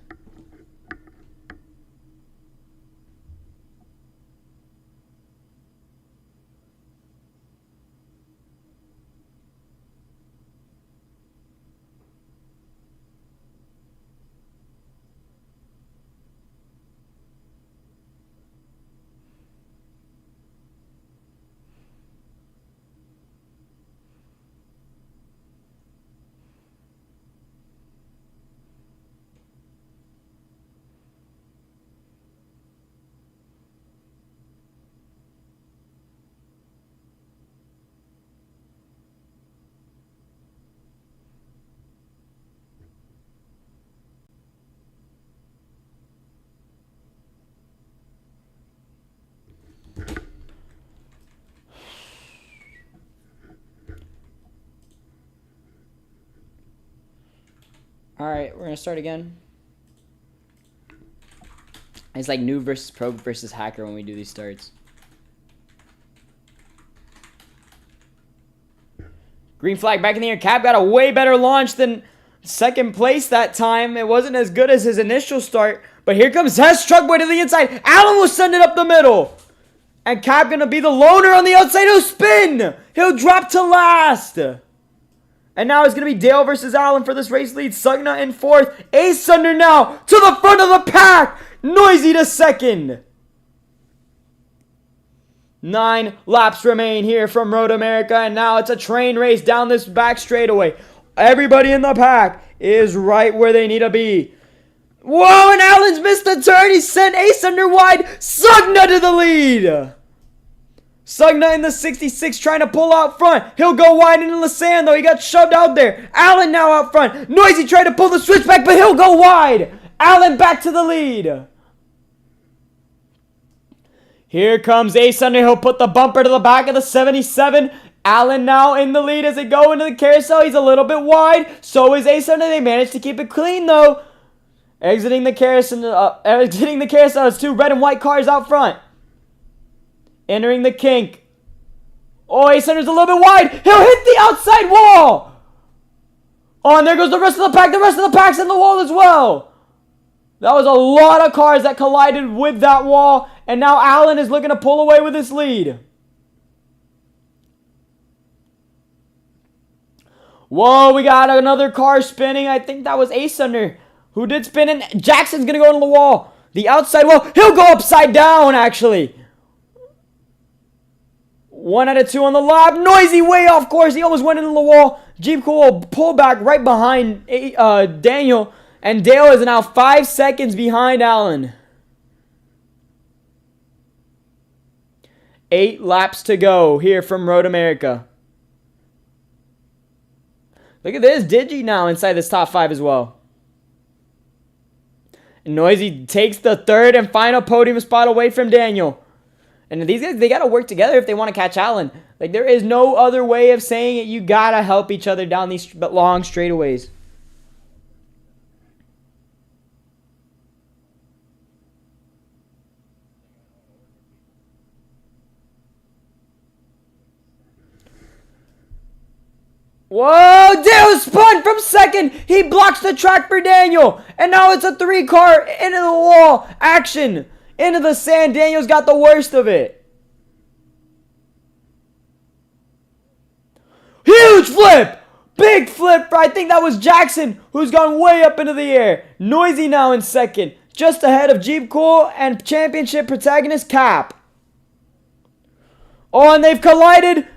A: Alright, we're gonna start again. It's like noob versus pro versus hacker when we do these starts. Green flag back in the air. Cap got a way better launch than second place that time. It wasn't as good as his initial start. But here comes Hess Truckboy to the inside. Allen will send it up the middle. And Cap gonna be the loner on the outside. He'll spin. He'll drop to last. And now it's going to be Dale versus Allen for this race lead. Sugna in fourth. Ace Thunder now to the front of the pack. Noisy to second. 9 laps remain here from Road America. And now it's a train race down this back straightaway. Everybody in the pack is right where they need to be. Whoa, and Allen's missed the turn. He sent Ace Thunder wide. Sugna to the lead. Sugna in the 66 trying to pull out front. He'll go wide into the sand though. He got shoved out there. Allen now out front. Noisy tried to pull the switch back, but he'll go wide. Allen back to the lead. Here comes Ace Thunder. He'll put the bumper to the back of the 77. Allen now in the lead as they go into the carousel. He's a little bit wide. So is Ace Thunder. They managed to keep it clean though. Exiting the carousel. It's 2 red and white cars out front. Entering the kink. Oh, Ace Thunder's a little bit wide. He'll hit the outside wall. Oh, and there goes the rest of the pack. The rest of the pack's in the wall as well. That was a lot of cars that collided with that wall. And now Allen is looking to pull away with this lead. Whoa, we got another car spinning. I think that was Ace Thunder who did spin. And Jackson's going to go into the wall. The outside wall. He'll go upside down, actually. 1 out of 2 on the lap. Noisy way off course. He almost went into the wall. Jeep Cool will pull back right behind Daniel. And Dale is now 5 seconds behind Allen. 8 laps to go here from Road America. Look at this. Digi now inside this top 5 as well. And Noisy takes the 3rd and final podium spot away from Daniel. And these guys, they got to work together if they want to catch Allen. Like, there is no other way of saying it. You got to help each other down these long straightaways. Whoa, Dale spun from second. He blocks the track for Daniel. And now it's a 3-car into the wall action. Into the sand. Daniel's got the worst of it. Huge flip. Big flip. I think that was Jackson who's gone way up into the air. Noisy now in second. Just ahead of Jeep Cool and championship protagonist Cap. Oh, and they've collided.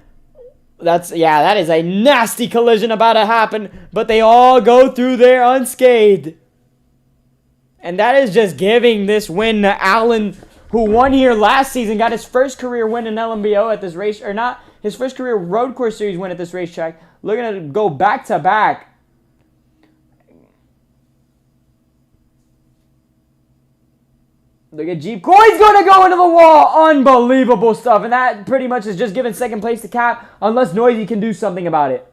A: That is a nasty collision about to happen. But they all go through there unscathed. And that is just giving this win to Allen, who won here last season, got his first career win in LNBO at this race, or not, his first career road course series win at this racetrack. Looking to go back to back. Look at Jeep. Coy's going to go into the wall. Unbelievable stuff. And that pretty much is just giving second place to Cap, unless Noisy can do something about it.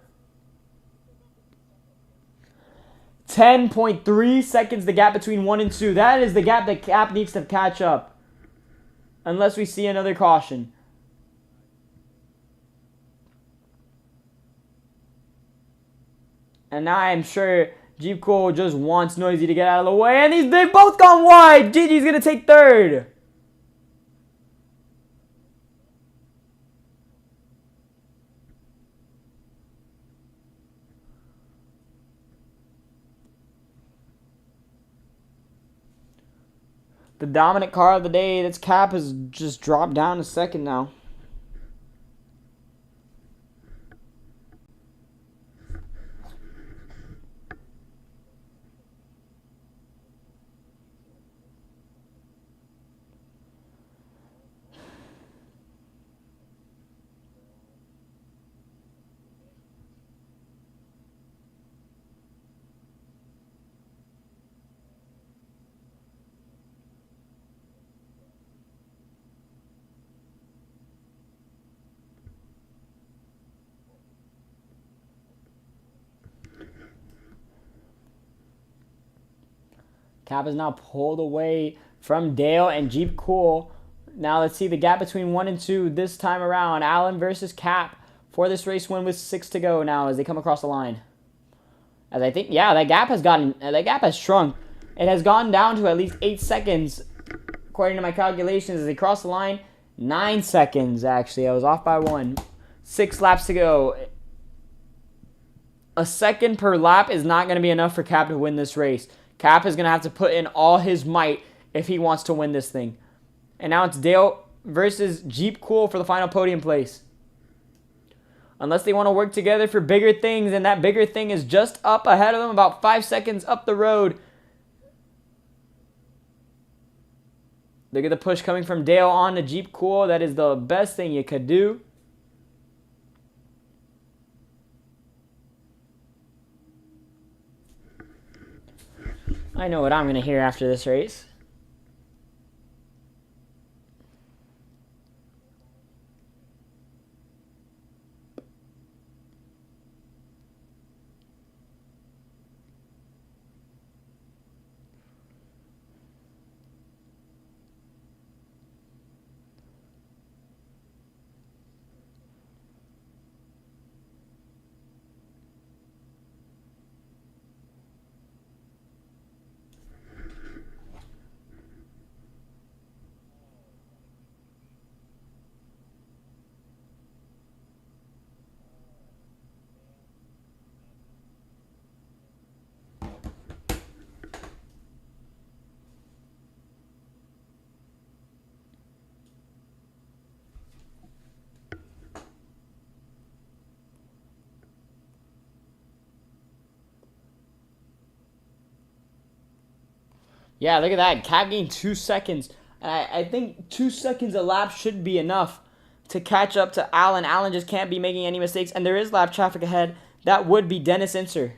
A: 10.3 seconds the gap between 1 and 2. That is the gap that Cap needs to catch up. Unless we see another caution. And now I'm sure Jeep Cool just wants Noisy to get out of the way. And they've both gone wide. Gigi's going to take third. The dominant car of the day, that's Cap, has just dropped down to second now. Cap is now pulled away from Dale and Jeep Cool. Now let's see the gap between 1 and 2 this time around. Allen versus Cap for this race win with 6 to go now as they come across the line. As I think, yeah, that gap has shrunk. It has gone down to at least 8 seconds, according to my calculations, as they cross the line. 9 seconds, actually. I was off by 1. 6 laps to go. A second per lap is not going to be enough for Cap to win this race. Cap is going to have to put in all his might if he wants to win this thing. And now it's Dale versus Jeep Cool for the final podium place. Unless they want to work together for bigger things, and that bigger thing is just up ahead of them, about 5 seconds up the road. Look at the push coming from Dale on to Jeep Cool. That is the best thing you could do. I know what I'm going to hear after this race. Yeah, look at that. Cap gained 2 seconds. And I think 2 seconds a lap should be enough to catch up to Allen. Allen just can't be making any mistakes. And there is lap traffic ahead. That would be Dennis Inser.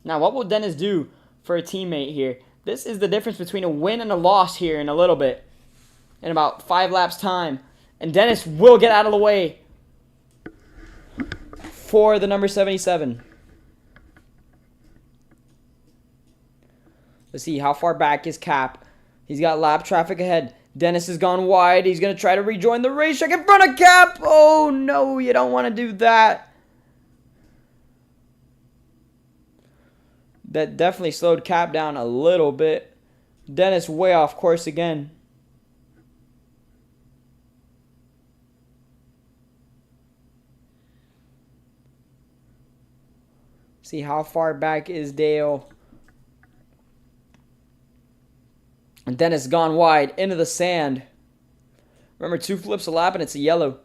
A: Now, what will Dennis do for a teammate here? This is the difference between a win and a loss here in a little bit. In about 5 laps' time. And Dennis will get out of the way for the number 77. Let's see, how far back is Cap? He's got lap traffic ahead. Dennis has gone wide. He's going to try to rejoin the racetrack in front of Cap. Oh, no, you don't want to do that. That definitely slowed Cap down a little bit. Dennis way off course again. See, how far back is Dale? And Dennis gone wide into the sand. Remember, 2 flips a lap and it's a yellow.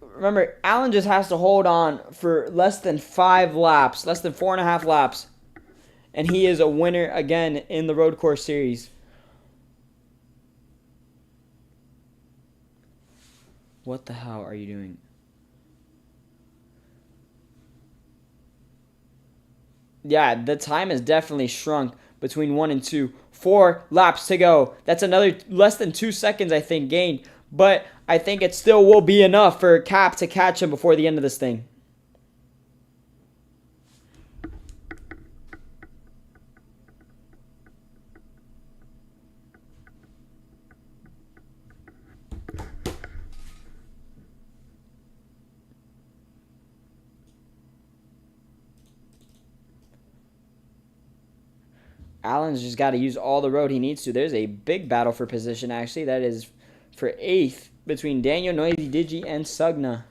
A: Remember, Allen just has to hold on for less than 5 laps, less than 4.5 laps. And he is a winner again in the road course series. What the hell are you doing? Yeah, the time has definitely shrunk between 1 and 2. 4 laps to go. That's another less than 2 seconds, I think, gained. But I think it still will be enough for Cap to catch him before the end of this thing. Allen's just got to use all the road he needs to. There's a big battle for position, actually. That is for 8th between Daniel, Noisy, Digi, and Sugna.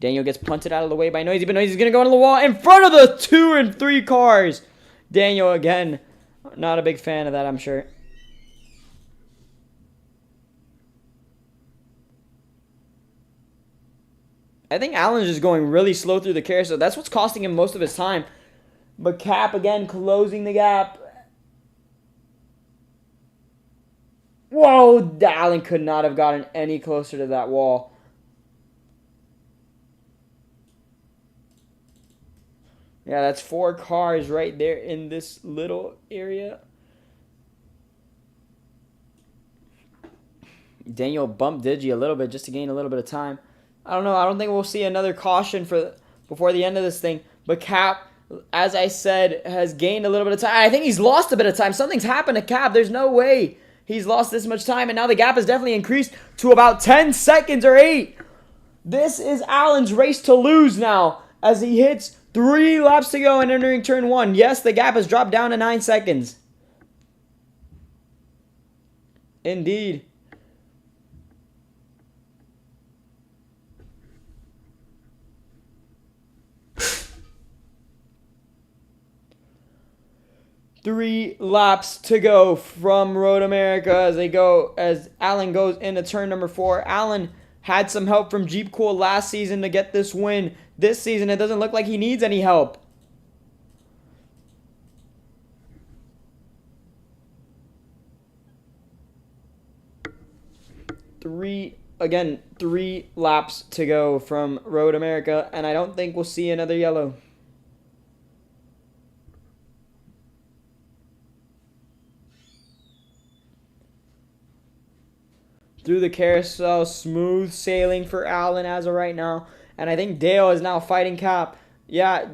A: Daniel gets punted out of the way by Noisy, but Noisy's going to go into the wall in front of the 2 and 3 cars. Daniel, again, not a big fan of that, I'm sure. I think Allen's just going really slow through the carousel. That's what's costing him most of his time. But Cap, again, closing the gap. Whoa, Allen could not have gotten any closer to that wall. Yeah, that's 4 cars right there in this little area. Daniel bumped Digi a little bit just to gain a little bit of time. I don't know. I don't think we'll see another caution before the end of this thing. But Cap, as I said, has gained a little bit of time. I think he's lost a bit of time. Something's happened to Cap. There's no way he's lost this much time. And now the gap has definitely increased to about 10 seconds or 8. This is Allen's race to lose now as he hits 3 laps to go and entering turn 1. Yes, the gap has dropped down to 9 seconds. Indeed. Three laps to go from Road America as Allen goes into turn number 4. Allen had some help from Jeep Cool last season to get this win. This season, it doesn't look like he needs any help. Three laps to go from Road America, and I don't think we'll see another yellow. Through the carousel, smooth sailing for Allen as of right now. And I think Dale is now fighting Cap. Yeah,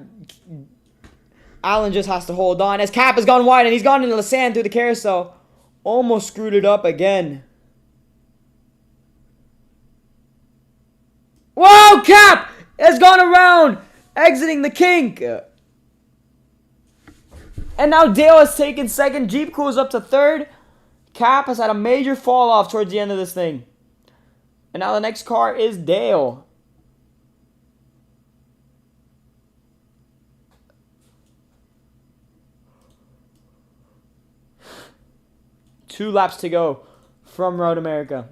A: Allen just has to hold on as Cap has gone wide and he's gone into the sand through the carousel. Almost screwed it up again. Whoa, Cap has gone around, exiting the kink. And now Dale has taken second. Jeep Cool is up to third. Cap has had a major fall off towards the end of this thing. And now the next car is Dale. Two laps to go from Road America.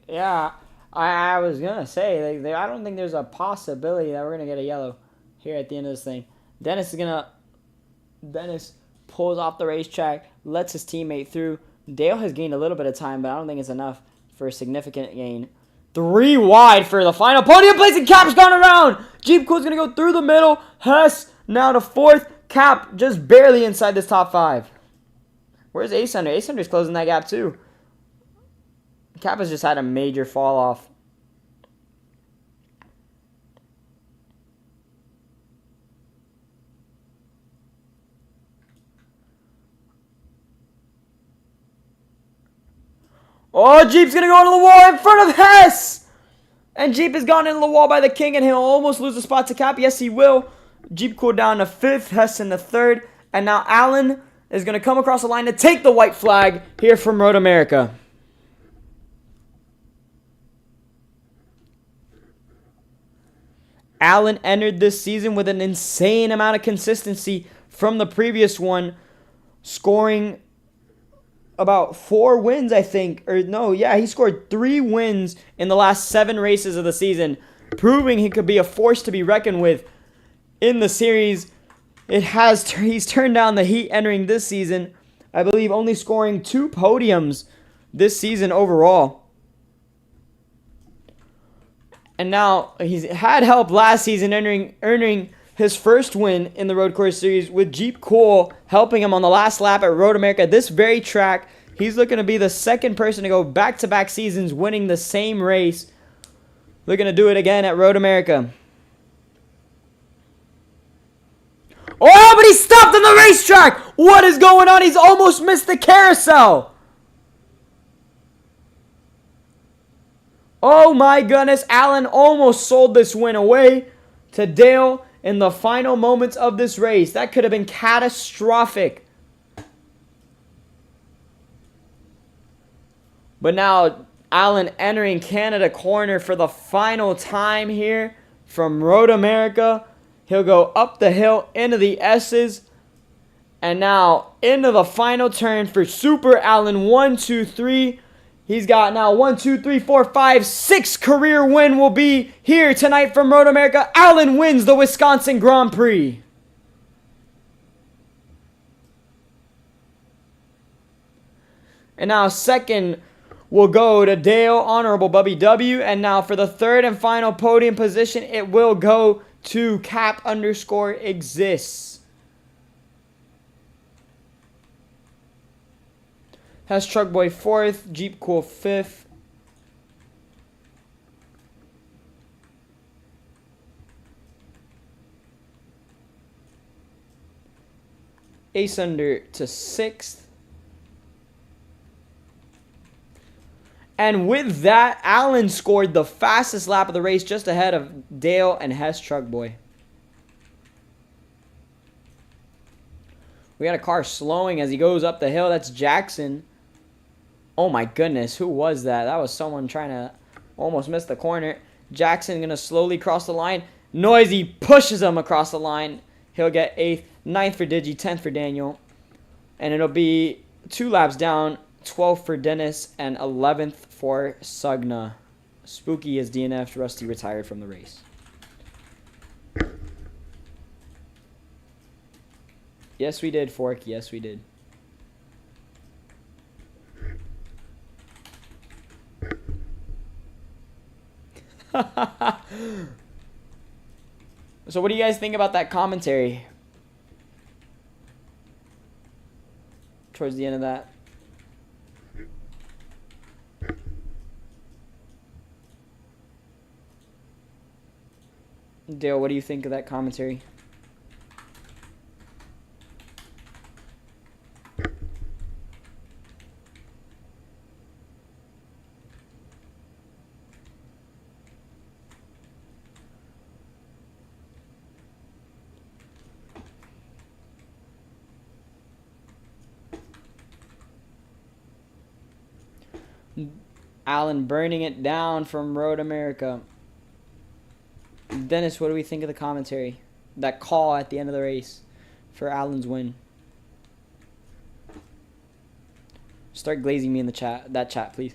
A: Yeah, I was going to say, I don't think there's a possibility that we're going to get a yellow here at the end of this thing. Dennis pulls off the racetrack, lets his teammate through. Dale has gained a little bit of time, but I don't think it's enough for a significant gain. 3 wide for the final podium place, and Cap's gone around. Jeep Cool's going to go through the middle. Hess now to 4th. Cap just barely inside this top 5. Where's Ace Under? Ace Under's closing that gap too. Cap has just had a major fall off. Oh, Jeep's going to go into the wall in front of Hess. And Jeep has gone into the wall by the king, and he'll almost lose the spot to Cap. Yes, he will. Jeep cooled down to 5th, Hess in the 3rd. And now Allen is going to come across the line to take the white flag here from Road America. Allen entered this season with an insane amount of consistency from the previous one, scoring about 4 wins, I think. He scored 3 wins in the last 7 races of the season, proving he could be a force to be reckoned with in the series. He's turned down the heat entering this season, I believe only scoring 2 podiums this season overall. And now he's had help last season, earning his first win in the Road Course Series with Jeep Cool helping him on the last lap at Road America. This very track, he's looking to be the second person to go back-to-back seasons winning the same race. Looking to do it again at Road America. Oh, but he stopped on the racetrack! What is going on? He's almost missed the carousel. Oh my goodness, Alan almost sold this win away to Dale in the final moments of this race. That could have been catastrophic. But now, Alan entering Canada corner for the final time here from Road America. He'll go up the hill into the S's. And now into the final turn for Super Alan. 1, 2, 3. He's got now 1, 2, 3, 4, 5, 6 career win will be here tonight from Road America. Alan wins the Wisconsin Grand Prix. And now second will go to Dale, Honorable Bubby W. And now for the third and final podium position, it will go to Cap_exists. Has Truck Boy 4th, Jeep Cool 5th. Ace Under to 6th. And with that, Alan scored the fastest lap of the race just ahead of Dale and Hess Truck Boy. We got a car slowing as he goes up the hill. That's Jackson. Oh my goodness, who was that? That was someone trying to almost miss the corner. Jackson going to slowly cross the line. Noisy pushes him across the line. He'll get 8th, 9th for Digi, 10th for Daniel. And it'll be 2 laps down, 12th for Dennis, and 11th for Sugna. Spooky is DNF'd. Rusty retired from the race. Yes, we did, Fork. Yes, we did. So what do you guys think about that commentary? Towards the end of that. Dale, what do you think of that commentary? Alan burning it down from Road America. Dennis, what do we think of the commentary? That call at the end of the race for Alan's win. Start glazing me in the chat. That chat, please.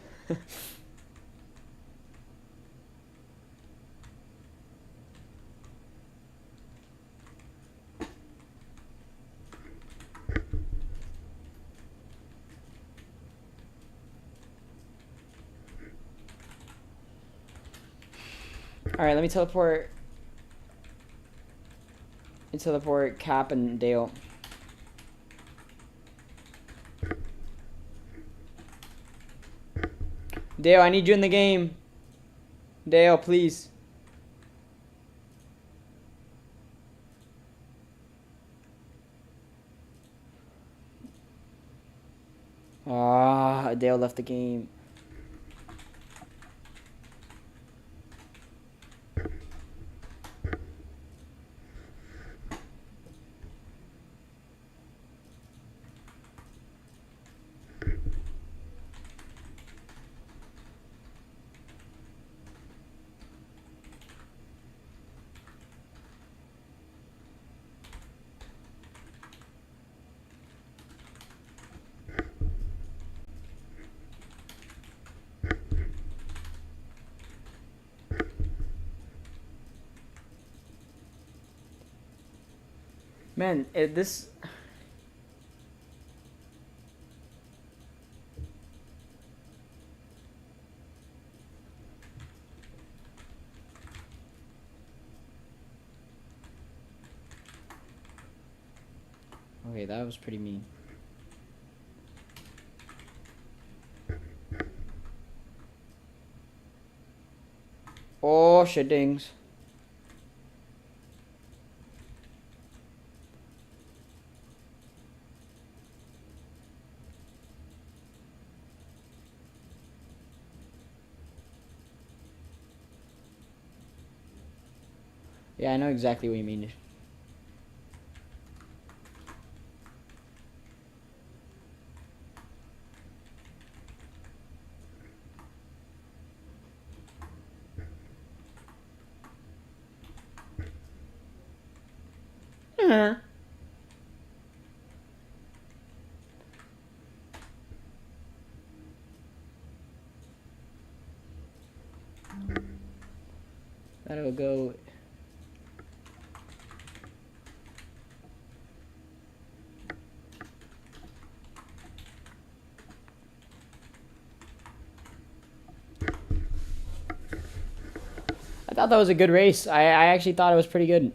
A: Alright, let me teleport. Cap and Dale. Dale, I need you in the game. Dale, please. Ah, Dale left the game. Man, this... Okay, that was pretty mean. Oh, shit dings. Yeah, I know exactly what you mean. That'll go. I thought that was a good race. I actually thought it was pretty good.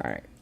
A: All right.